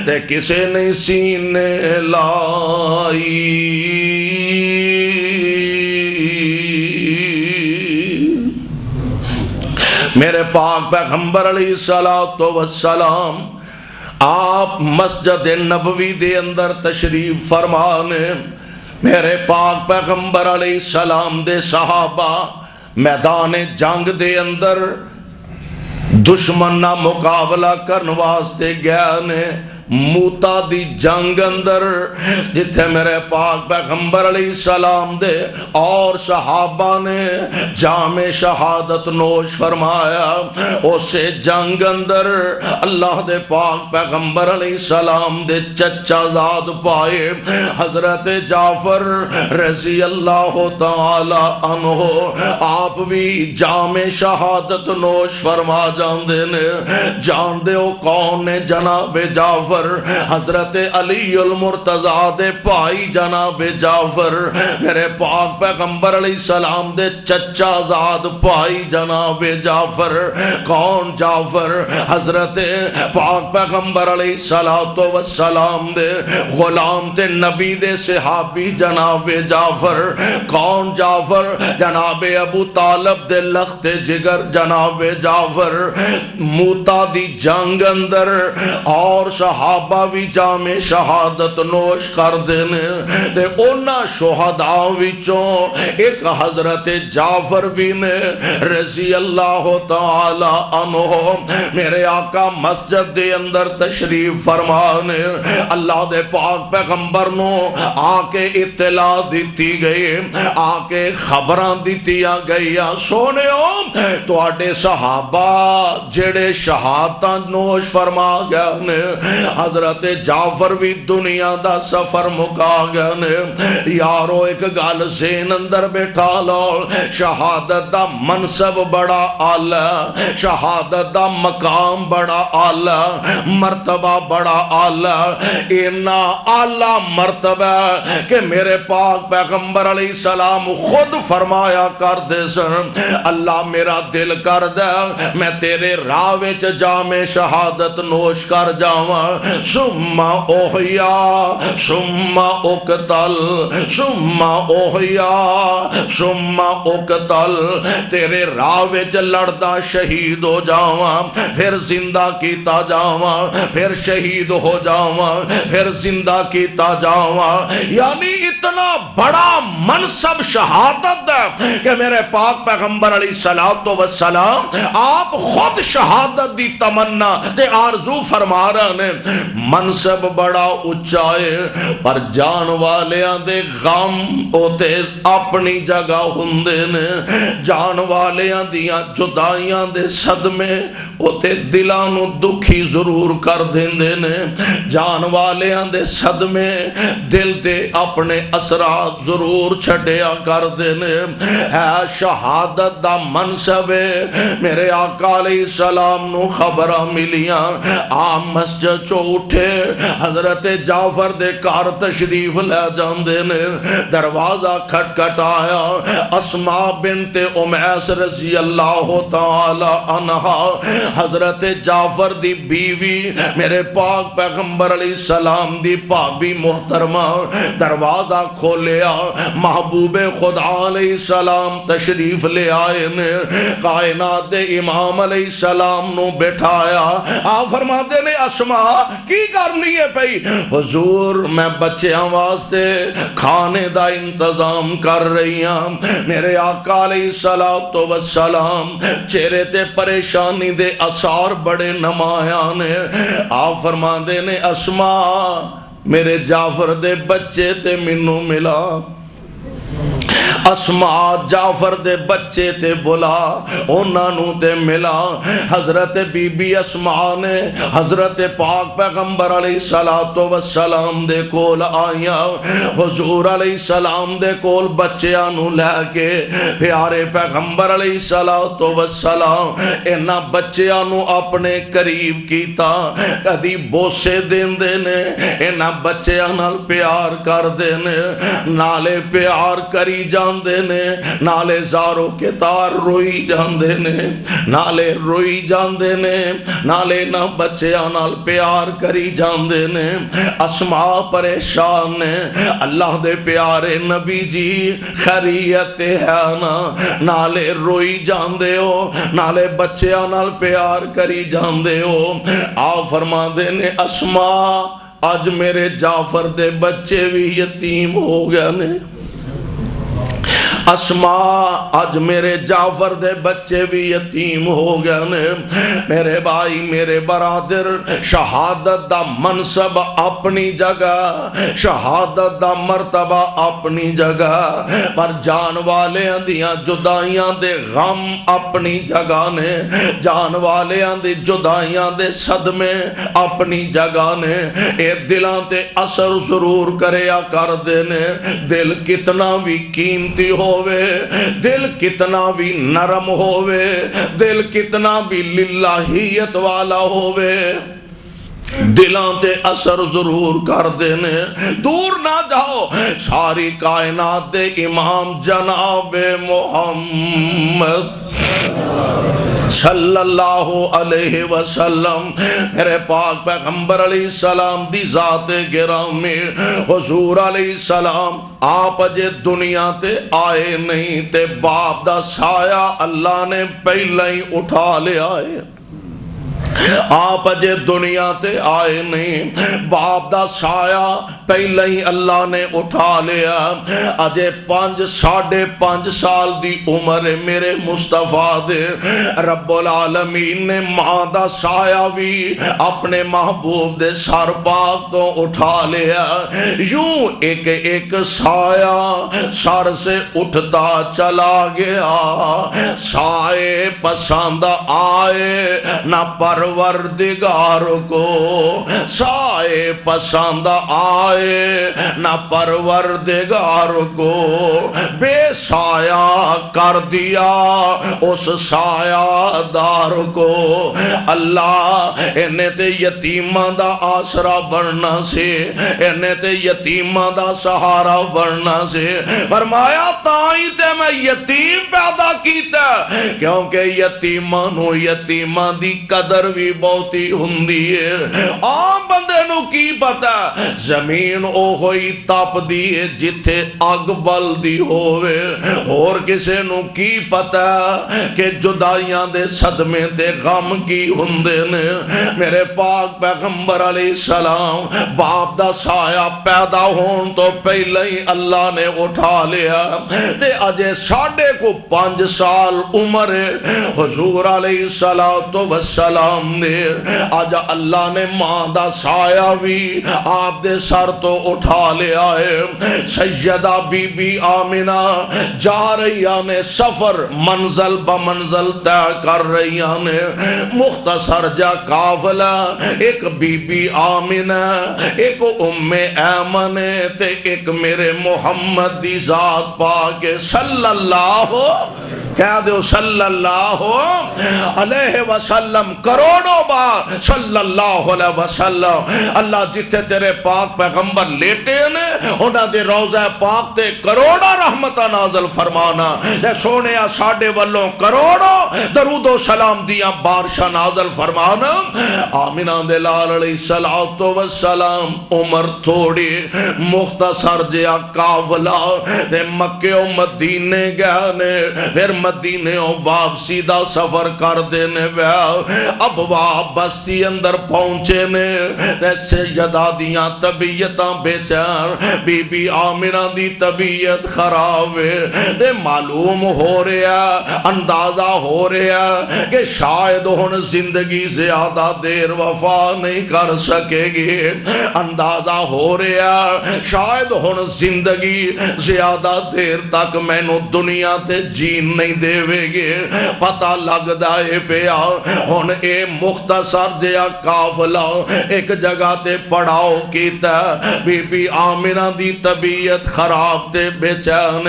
تے کسے نہیں سینے لائی میرے پاک پیغمبر علیہ السلام آپ مسجد نبوی دے اندر تشریف فرمانے میرے پاک پیغمبر علیہ السلام دے صحابہ میدان جنگ دے اندر دشمن نہ مقابلہ کرن واسطے گیا نے موتا دی جنگ اندر جتھے میرے پاک پیغمبر علیہ السلام دے اور صحابہ نے جام شہادت نوش فرمایا اسے جنگ اندر اللہ دے پاک پیغمبر علیہ السلام دے چچا زاد پائے حضرت جعفر رضی اللہ تعالی عنہ آپ بھی جام شہادت نوش فرما جاندے نے جان دے او کون نے جناب جعفر جعفر حضرت علی المرتضیٰ دے بھائی جناب جعفر میرے پاک پیغمبر علیہ السلام دے چچا زاد بھائی جناب جعفر کون جعفر حضرت پاک پیغمبر علیہ السلام دے غلام تے نبی دے صحابی جناب جعفر کون جعفر جناب ابو طالب دے لخت جگر جناب جعفر موتا دی جنگ اندر اور صحابہ بھی جام شہادت نوش کر دینے تے اونا شہداء وچوں ایک حضرت جعفر بھی نے رضی اللہ تعالی عنہ میرے آقا مسجد دے اندر تشریف فرمانے اللہ دے پاک پیغمبر نو آکے اطلاع دیتی گئی آکے خبران دیتیاں گئی سونے تو آڈے صحابہ جڑے شہادتاں نوش فرما گیا نے حضرت جعفر بھی دنیا دا سفر مکا گیا نے یارو ایک گال زین اندر بیٹھا لو شہادت دا منصب بڑا آلہ شہادت دا مقام بڑا آلہ مرتبہ بڑا آلہ اینا آلہ مرتبہ کہ میرے پاک پیغمبر علیہ السلام خود فرمایا کر دے سن اللہ میرا دل کر دے میں تیرے راوچ جام شہادت نوش کر جاواں ثم اوحیا ثم اقتل ثم اوحیا ثم اقتل تیرے راوچ لڑدا شہید ہو جاواں پھر زندہ کیتا جاواں پھر شہید ہو جاواں پھر زندہ کیتا جاواں یعنی اتنا بڑا منصب شہادت ہے کہ میرے پاک پیغمبر علیہ السلام آپ خود شہادت دی تمنا تے آرزو فرما رہے ہیں منصب بڑا اچھائے پر جان والیاں دے غم ہوتے اپنی جگہ ہندے نے جان والیاں دیاں جدائیاں دے صدمے ہوتے دلانو دکھی ضرور کر دیندے نے جان والیاں دے صدمے دل دے اپنے اثرات ضرور چھڑیا کر دینے ہے شہادت دا منصب میرے آقا علیہ السلام نو خبرہ ملیاں آم مسجد چو اٹھے حضرت جعفر دے کار تشریف لے جاندے نے دروازہ کھٹ کھٹ آیا اسماء بنت امیس رضی اللہ تعالی عنہ حضرت جعفر دی بیوی میرے پاک پیغمبر علیہ السلام دی پابی محترمہ دروازہ کھولیا محبوب خدا علیہ السلام تشریف لے آئے نے کائنات دے امام علیہ السلام نو بٹھایا آپ فرماتے نے اسماء کی کرنی ہے پئی حضور میں بچیاں واسطے کھانے دا انتظام کر رہی ہوں میرے آقا علیہ السلام چہرے تے پریشانی دے اثار بڑے نمایاں نے آپ فرماتے نے اسماء میرے جعفر دے بچے تے منو ملا اسماء جعفر دے بچے تے بلا انہاں نو تے ملا حضرت بی بی اسماء نے حضرت پاک پیغمبر علیہ السلام دے کول آئیاں حضور علیہ السلام دے کول بچیاں نو لے کے پیارے پیغمبر علیہ السلام انہاں بچیاں نو اپنے قریب کیتا کدی بوسے دین دینے انہاں بچیاں نال پیار کر دینے نالے پیار کری جان دینے نالے زارو کے تار روئی جان دینے نالے روئی جان دینے نالے نہ بچے آنال پیار کری جان دینے اسماء پریشان نے اللہ دے پیارے نبی جی خیریت ہے نا نالے روئی جان دے ہو نالے بچے آنال پیار کری جان دے ہو آپ فرما دینے اسماء آج میرے جعفر دے بچے بھی یتیم ہو گئے نے اسماء آج میرے جعفر دے بچے بھی یتیم ہو گئے نے میرے بھائی میرے برادر شہادت دا منصب اپنی جگہ شہادت دا مرتبہ اپنی جگہ پر جان والے دیاں جدائیاں دے غم اپنی جگہ نے جان والے دی جدائیاں دے صدمے اپنی جگہ نے اے دلان تے اثر ضرور کریا کر دینے دل کتنا بھی قیمتی ہو دل کتنا بھی نرم ہووے دل کتنا بھی للہیت والا ہووے دلاں تے اثر ضرور کر دینے. دور نہ جاؤ, ساری کائنات دے امام جناب محمد صلی اللہ علیہ وسلم, میرے پاک پیغمبر علیہ السلام دی ذات گرامی حضور علیہ السلام آپ اجے دنیا تے آئے نہیں تے باپ دا سایہ اللہ نے پہلے ہی اٹھا لیا ہے. آپ اجے دنیا تے آئے نہیں, باپ دا سایہ پہلے ہی اللہ نے اٹھا لیا. اجے 5.5 سال دی عمر میرے مصطفیٰ دے, رب العالمین نے ماں دا سایہ بھی اپنے محبوب دے سر پاک تو اٹھا لیا. یوں ایک ایک سایہ سر سے اٹھتا چلا گیا. سائے پسند آئے نہ پروردگار کو, سائے پسند آئے نہ پروردگار کو, بے سایہ کر دیا اس سایہ دار کو. اللہ انہیں تے یتیماں دا آسرا بننا سے, انہیں تے یتیماں دا سہارا بننا سے. فرمایا تائیں تے میں یتیم پیدا کیتا, کیونکہ یتیماں نو یتیماں دی قدر بھی بہتی ہوندی ہے. عام بندے نو کی پتا زمین او ہوئی تپ دی جتھے اگ بل دی ہوئے, اور کسے نو کی پتا کہ جدائیاں دے صدمے تے غم کی ہوندے نے. میرے پاک پیغمبر علیہ السلام باپ دا سایہ پیدا ہون تو پہلے ہی اللہ نے اٹھا لیا تے اجے 5.5 سال عمر حضور علیہ السلام نے. آج اللہ نے ماں دا سایہ بھی آپ دے سر تو اٹھا لیا ہے. سیدہ بی بی آمنہ جا رہیاں نے سفر, منزل بمنزل طے کر رہیاں نے, مختصر جا قافلہ, ایک بی بی آمنہ, ایک ام ایمن تے ایک میرے محمد دی ذات پاک صلی اللہ کہہ دو صلی اللہ علیہ وسلم, کروڑوں بار صلی اللہ علیہ وسلم. اللہ جتھے تیرے پاک پیغمبر لیٹے نے انہاں دے روضہ پاک تے کروڑا رحمتہ نازل فرمانا, دے سونے ساڑھے والوں کروڑوں درود و سلام دیا بارشہ نازل فرمانا. آمینہ دے لال علیہ السلام عمر تھوڑی, مختصر جیا قافلہ دے مکے و مدینے گانے, پھر مدینے و واپسی دا سفر کر دینے ویا. اب بستی اندر پہنچے نے تے سیدہ دیاں طبیعتاں بیچار, بی بی آمنہ دی طبیعت خراب ہے تے معلوم ہو رہا, اندازہ ہو رہا کہ شاید ہن زندگی زیادہ دیر وفا نہیں کر سکے گی. اندازہ ہو رہا شاید ہن زندگی زیادہ دیر تک میں نو دنیا تے جین نہیں دے وے گے. پتہ لگ دائے پیا ہن اے مختصر جیا قافلہ ایک جگہ تے پڑاؤ کیتا. بی بی آمنہ دی طبیعت خراب تے بے چین,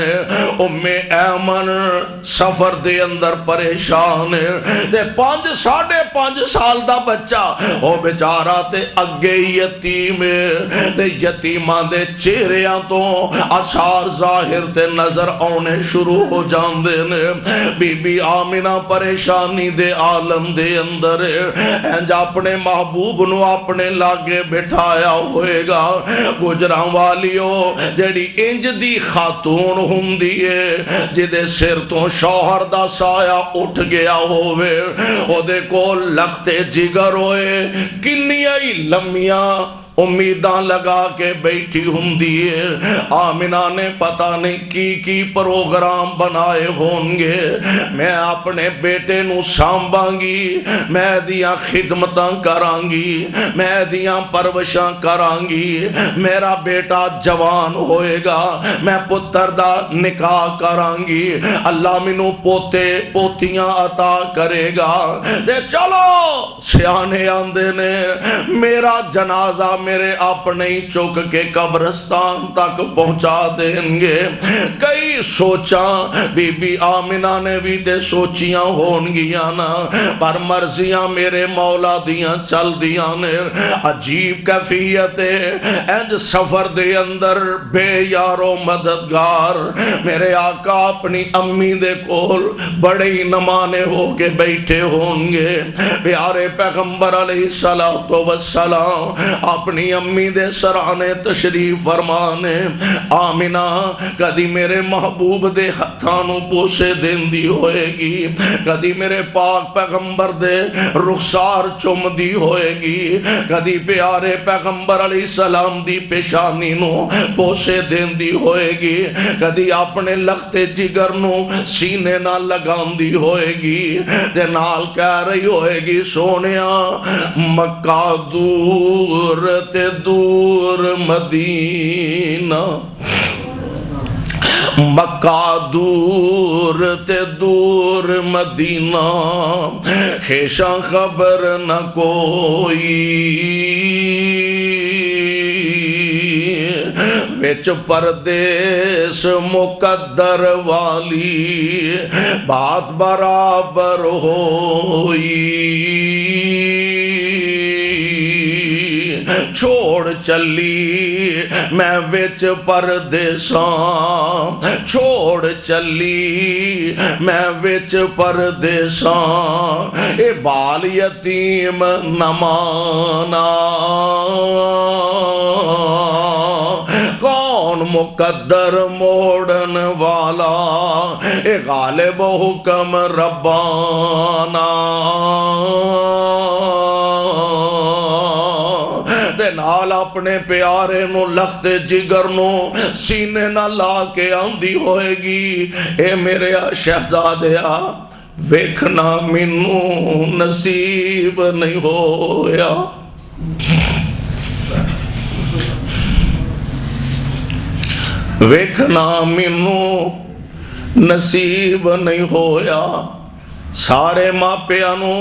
ام ایمن سفر دے اندر پریشان تے 5.5 سال دا بچہ او بیچارہ تے اگے یتیم تے یتیماں دے چہریاں تو آثار ظاہر تے نظر آنے شروع ہو جاندے نے. بی بی آمنہ پریشانی دے عالم دے اندر انج اپنے محبوب نو اپنے لاگے بٹھایا ہوئے گا. گجراں والیو جڑی انج دی خاتون ہوندی ہے جدے سر تو شوہر دا سایہ اٹھ گیا ہوئے, او دے کول لختے جگر ہوئے, کنیاں ہی لمیاں امیداں لگا کے بیٹھی ہوندی ہے. آمنہ نے پتہ نہیں کی پروگرام بنائے ہونگے. میں اپنے بیٹے نو سانبھاں گی, میں دیاں خدمتاں کران گی, میں دیاں پروشاں کران گی, میرا بیٹا جوان ہوئے گا, میں پتر دا نکاح کران گی, اللہ منو پوتے پوتیاں عطا کرے گا. تے چلو سیانے آندے نے میرا جنازہ میرے اپنے ہی چک کے قبرستان تک پہنچا دیں گے۔ کئی سوچاں بی بی آمنہ نے بھی تے سوچیاں ہون گیاں نا، پر مرضیاں میرے مولا دیاں چل دیاں نے۔ عجیب کیفیت انج سفر دے اندر بے یارو مددگار میرے آقا اپنی امی دے کول بڑے ہی نمانے ہو کے بیٹھے ہوں گے۔ پیارے پیغمبر علیہ السلام اپنی امی دے سرانے تشریف فرمانے۔ آمنہ کدی میرے محبوب دے ہتھانوں پوسے دین دی ہوئے گی، کدی میرے پاک پیغمبر دے رخسار چم دی ہوئے گی، کدی پیارے پیغمبر علیہ السلام دی پیشانی نو پوسے دین دی ہوئے گی، کدی اپنے لختے جگر نو سینے نہ لگان دی ہوئے گی، تے نال کہہ رہی ہوئے گی سونیاں مکہ دور تے دور مدینہ، مکہ دور تے دور مدینہ، خیشاں خبر نہ کوئی، وچ پردیس مقدر والی بات برابر ہوئی، چھوڑ چلی میں وچ پردیساں، چھوڑ چلی میں وچ پردیساں، اے بال یتیم نہ مانا، کون مقدر موڑن والا، اے غالب حکم ربانا، دے نال اپنے پیارے نو لخت جگر نو سینے نہ لا کے آندی ہوئے گی، اے میرے شہزادیا ویکھنا مینوں نصیب نہیں ہویا، ویکھنا مینوں نصیب نہیں ہویا۔ سارے ماپیاں نو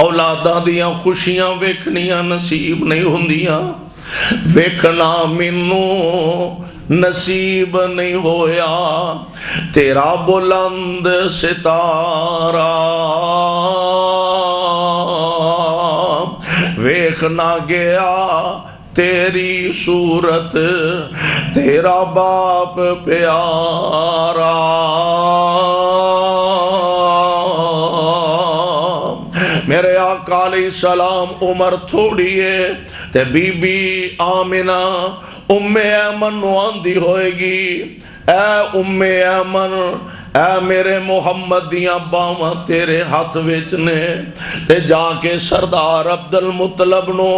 اولاداں دیاں خوشیاں ویکھنیاں نصیب نہیں ہوندیاں، ویکھنا مینوں نصیب نہیں ہویا، تیرا بلند ستارہ ویکھنا گیا، تیری صورت تیرا باپ پیارا، میرے آقا علیہ السلام عمر تھوڑی ہے تے بی بی آمنہ ام ایمن نو آندی ہوئے گی، اے ام ایمن اے میرے محمد دیاں باواں تیرے ہاتھ وچ نے، تے جا کے سردار عبد المطلب نو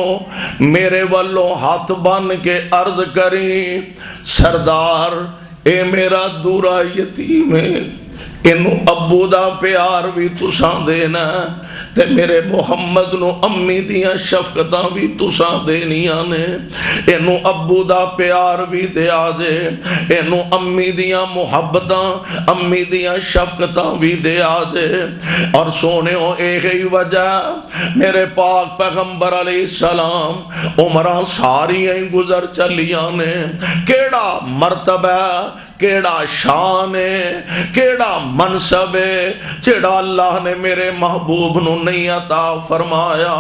میرے والوں ہاتھ بن کے عرض کری، سردار اے میرا دورا یتیم ہے، انہوں ابو دا پیار بھی تساں دینا، تے میرے محمد نو امی دیاں شفقتاں بھی تساں دینیاں نے، انہوں ابو دا پیار بھی دیا دے، انہوں امی دیاں محبتاں امی دیاں شفقتاں بھی دیا دے، اور سونے ہو ایک ہی وجہ میرے پاک پیغمبر علیہ السلام عمرہ ساری ہیں گزر چلیاں نے، کیڑا مرتبہ کیڑا شان ہے، کیڑا منصب ہے جڑا اللہ نے میرے محبوب نو نہیں عطا فرمایا،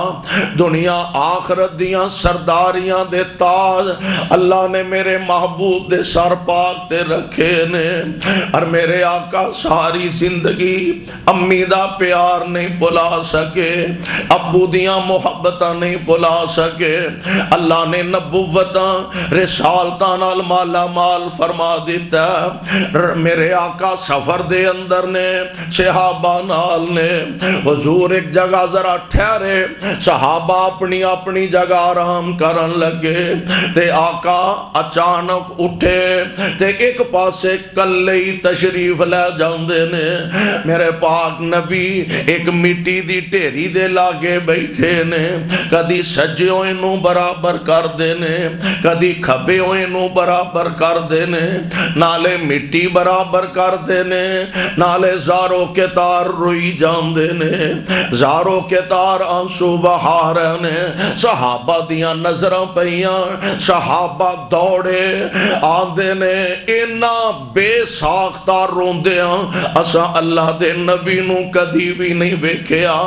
دنیا آخرت دیاں سرداریاں دے تاج اللہ نے میرے محبوب دے سر پاک تے رکھے نے، اور میرے آقا ساری زندگی امی دا پیار نہیں بھلا سکے، ابو دیاں محبتاں نہیں بھلا سکے، اللہ نے نبوتاں رسالتاں نال مالا مال فرما دیتا، میرے آقا سفر دے اندر نے صحابہ نال نے، حضور ایک جگہ ذرا ٹھہرے، صحابہ اپنی اپنی جگہ آرام کرن لگے، تے آقا اچانک اٹھے تے ایک پاسے کلئی تشریف لے جاندے نے، میرے پاک نبی ایک مٹی دی ٹھیری دے لاگے بیٹھے نے، کدی سجے ہوئے نو برابر کر دے نے، کدی کھبے ہوئے نو برابر کر دے نے، نال نالے مٹی برابر کر دینے، نالے زارو کے تار روئی جان دینے، زارو کے تار آنسو بہا رہنے۔ صحابہ دیاں نظروں پہیاں، صحابہ دوڑے آندے نے اینا بے ساختہ روندیاں اسا اللہ دے نبی نو کدی بھی نہیں ویکھیا۔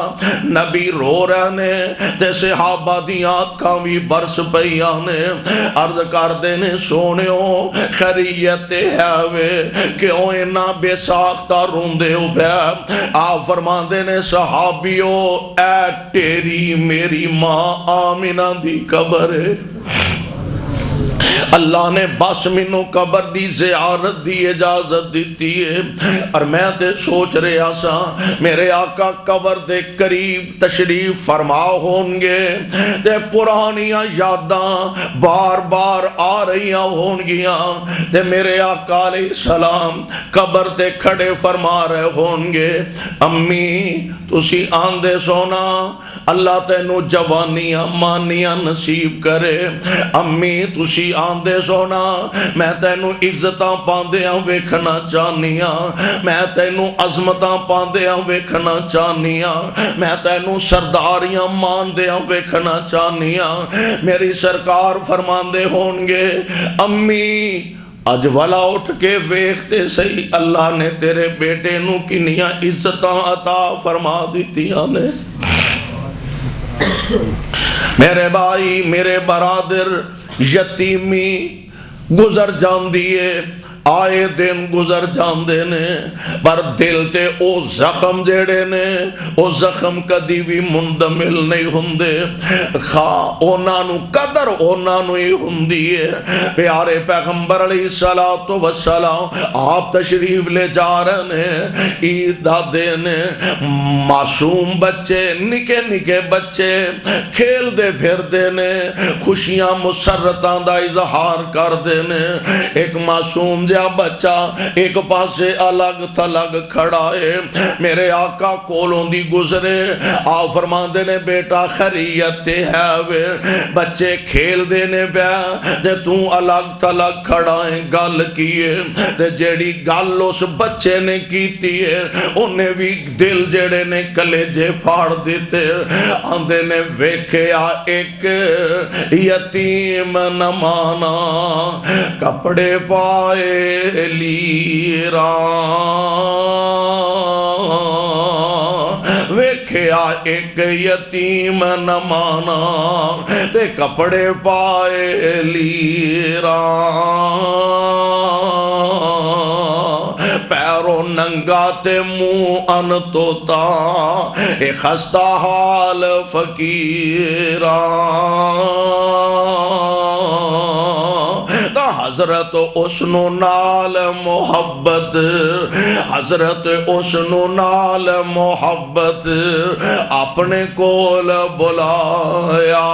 نبی رو رہنے تے صحابہ دیاں آنکھاں بھی برس پئیاں نے، عرض کر دینے سونیوں خیریت ہے وے کیوں اینا بے ساختہ روندے ہو پیا؟ آپ فرما دینے صحابیوں اے تیری میری ماں آمینہ دی قبر ہے، اللہ نے بس مینوں قبر دی زیارت دی اجازت دیتی ہے، اور میں تے سوچ رہا سا میرے آقا قبر دے قریب تشریف فرما ہون گے تے پرانیاں یاداں بار بار آ رہیاں ہون گیاں تے میرے آقا علیہ السلام قبر تے کھڑے فرما رہے ہون گے امی تسی آندے سونا اللہ تینوں جوانیاں مانیاں نصیب کرے، امی تسی آندے سونا میں تینوں عزتاں پاندیاں ویکھنا چاہنیاں، میں تینوں عظمتاں پاندیاں ویکھنا چاہنیاں، میں تینوں سرداریاں ماندیاں ویکھنا چاہنیاں۔ میری سرکار فرماندے ہون گے امی اج والا اٹھ کے ویکھتے صحیح اللہ نے تیرے بیٹے نو کنیاں عزتاں عطا فرما دیتیاں نے۔ میرے بھائی میرے برادر یتیمی گزر جان دیئے آئے دن گزر جان دینے، پر دل تے او زخم جیڑے نے او زخم کدی بھی مندمل نہیں ہوندے، خواہ اونانو قدر اونانو ہی ہوندی ہے۔ پیارے پیغمبر علیہ السلام آپ تشریف لے جا رہے ہیں عید دا دینے، معصوم بچے نکے نکے بچے کھیل دے پھر دینے، خوشیاں مسرتاں دا اظہار کر دینے، ایک معصوم بچہ ایک پاسے الگ تھلگ کھڑا ہے، میرے آقا کولوں دی گزرے آپ فرما دینے بیٹا خیریت ہے وے، بچے کھیل دینے پہ تے تو الگ تھلگ کھڑا ہے گل کیے تے جیڑی گل اس بچے نے کیتی ہے انہیں بھی دل جیڑے نے کلیجے پھاڑ دیتے، آندے نے ویکھیا ایک یتیم نمانا کپڑے پائے لیراں، ویکھیا ایک یتیم نمانا تے کپڑے پائے لیراں، پیروں ننگا تے منہ ان توتا اے خستہ حال فقیراں۔ حضرت اسنو نال محبت، حضرت اسنو نال محبت اپنے کول بلایا،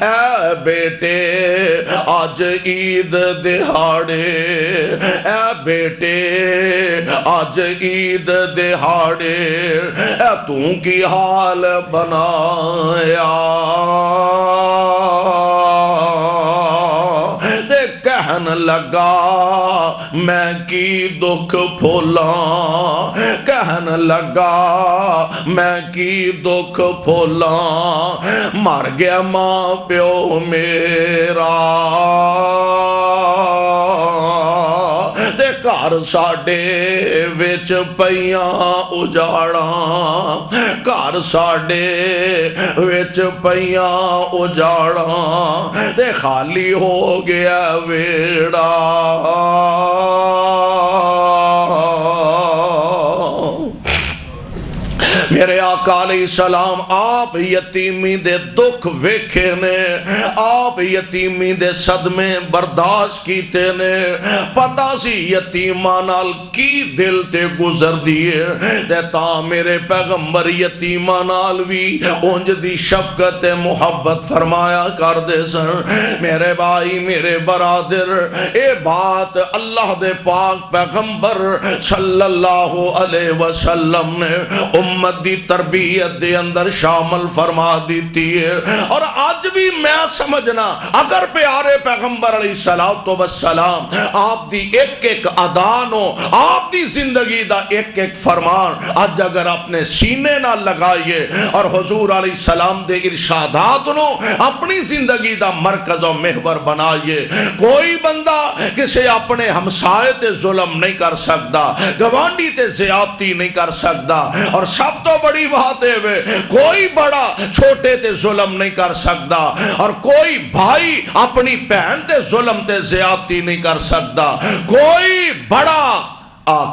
اے بیٹے آج عید دہاڑے، اے بیٹے آج عید دہاڑے اے تو کی حال بنایا، کہن لگا میں کی دکھ پھولاں، کہن لگا میں کی دکھ پھولاں، مر گیا ماں پیو میرا تے گھر ساڈے وچ پیاں اجاڑاں، گھر ساڈے وچ پیاں اجاڑاں تے خالی ہو گیا ویڑا، میرے آقا علیہ السلام آپ یتیمی دے دکھ ویکھے نے، آپ یتیمی دے صدمے برداشت کیتے نے، پتہ سی یتیماں نال کی دل تے گزر دیئے تے تا میرے پیغمبر یتیماں نال بھی اونج دی شفقت محبت فرمایا کر دے سن۔ میرے بھائی میرے برادر اے بات اللہ دے پاک پیغمبر صلی اللہ علیہ وسلم نے امت دی تربیت دے اندر شامل فرما دیتی ہے۔ اور آج بھی میں سمجھنا اگر پیارے پیغمبر علیہ السلام آپ دی ایک ایک ادانو آپ دی زندگی دا ایک ایک فرمان آج اگر اپنے سینے نہ لگائیے اور حضور علیہ السلام دے ارشادات نو اپنی زندگی دا مرکز و محور بنائیے، کوئی بندہ کسی اپنے ہمسائے تے ظلم نہیں کر سکتا، گوانڈی تے زیادتی نہیں کر سکتا، اور سب تو بڑی بات ہے کوئی بڑا چھوٹے تے ظلم نہیں کر سکتا، اور کوئی بھائی اپنی بہن تے ظلم تے زیادتی نہیں کر سکتا، کوئی بڑا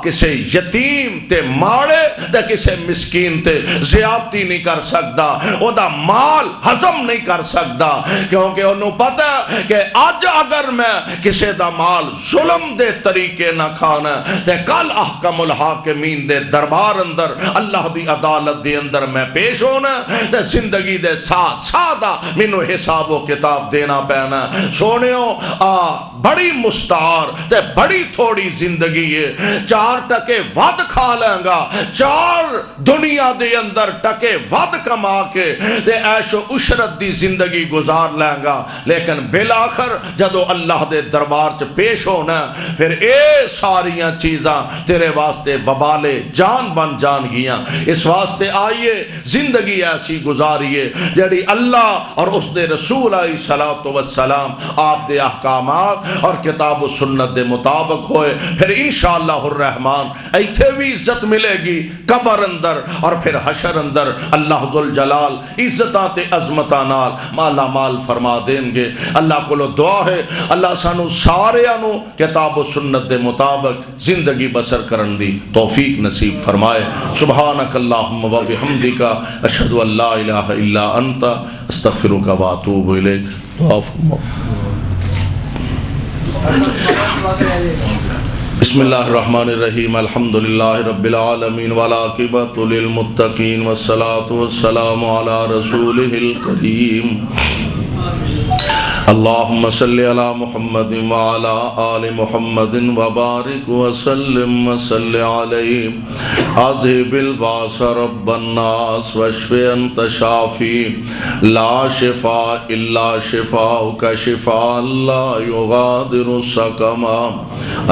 کسے یتیم تے ماڑے تے کسے مسکین تے زیادتی نہیں کر سکتا، او دا مال ہضم نہیں کر سکتا، کیونکہ انہوں پتا ہے کہ آج اگر میں کسے دا مال ظلم دے طریقے نہ کھانا تے کل احکم الحاکمین دے دربار اندر اللہ دی عدالت دے اندر میں پیش ہونا تے زندگی دے سادہ منو حساب و کتاب دینا پینا۔ سونیوں بڑی مستعار تے بڑی تھوڑی زندگی ہے، 4 ٹکے ود کھا لیں گا، 4 دنیا دے اندر ٹکے ود کما کے دے عیش و عشرت دی زندگی گزار لیں گا، لیکن بالآخر جدو اللہ دے دربار چ پیش ہونا پھر اے ساریاں چیزاں تیرے واسطے وبالے جان بن جان گیاں۔ اس واسطے آئیے زندگی ایسی گزاریے جڑی اللہ اور اس دے رسول علیہ السلام آپ دے احکامات اور کتاب و سنت دے مطابق ہوئے، پھر انشاءاللہ الرحمن ایتھے بھی عزت ملے گی قبر اندر، اور پھر حشر اندر اللہ ذوالجلال عزتاں تے عظمتاں نال مالا مال فرما دیں گے۔ اللہ کو دعا ہے اللہ سانو سارے انو کتاب و سنت دے مطابق زندگی بسر کرن دی توفیق نصیب فرمائے۔ سبحانک اللہم و بحمدک اشہد ان لا الہ الا انت استغفرک و اتوب الیک۔ دعا فرما۔ بسم اللہ الرحمن الرحیم، الحمدللہ رب العالمین والعاقبۃ للمتقین والصلاة والسلام علی رسولہ الکریم۔ اللہم صلی علی محمد وعلی آل محمد وبارک وسلم وصل علیہ۔ اذہب الباس رب الناس واشف انت شافی لا شفاء الا شفاؤک شفاء لا یغادر سقما۔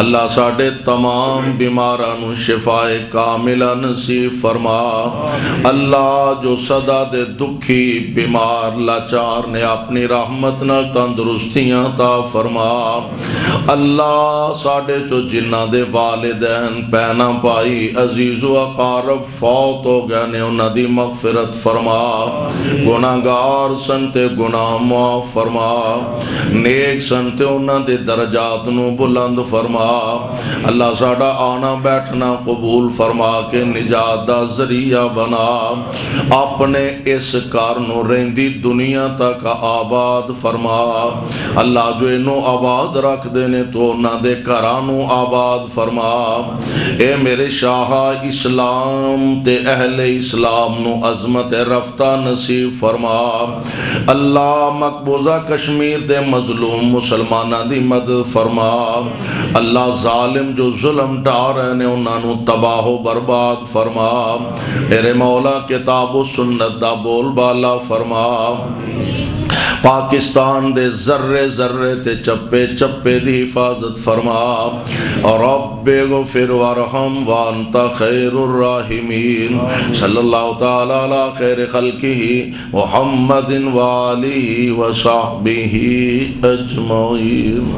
اللہ ساڑھے تمام بیمارانو شفاء کاملہ نصیب فرما۔ اللہ جو صدا دے دکھی بیمار لاچار نے اپنی رحمت نہ تندرستیاں تا فرما۔ اللہ ساڑھے چو جنہ دے والدین پینا پائی عزیز و اقارب فوت ہو گئے نے انہ دی مغفرت فرما۔ گناہگار سنتے گناہ معاف فرما، نیک سنتے انہ دے درجات نو بلند فرما۔ اللہ ساڑھا آنا بیٹھنا قبول فرما کے نجات دا ذریعہ بنا۔ اپنے اس کارنو رہندی دنیا تک آباد فرما۔ اللہ جو انہوں آباد رکھ دینے تو نہ دے کرانو آباد فرما۔ اے میرے شاہ اسلام تے اہل اسلام نو عظمت رفتہ نصیب فرما۔ اللہ مقبوضہ کشمیر دے مظلوم مسلمانہ دی مدد فرما۔ اللہ ظالم جو ظلم ڈا رہے نے انہاں نو تباہ و برباد فرما۔ میرے مولا کتاب و سنت دا بول بالا فرما۔ پاکستان دے ذرے ذرے تے چپے چپے دی حفاظت فرما۔ رب اغفر وارحم وانت خیر الراحمین۔ صلی اللہ تعالی علی خیر خلقہ محمد وآلہ وصحبہ اجمعین۔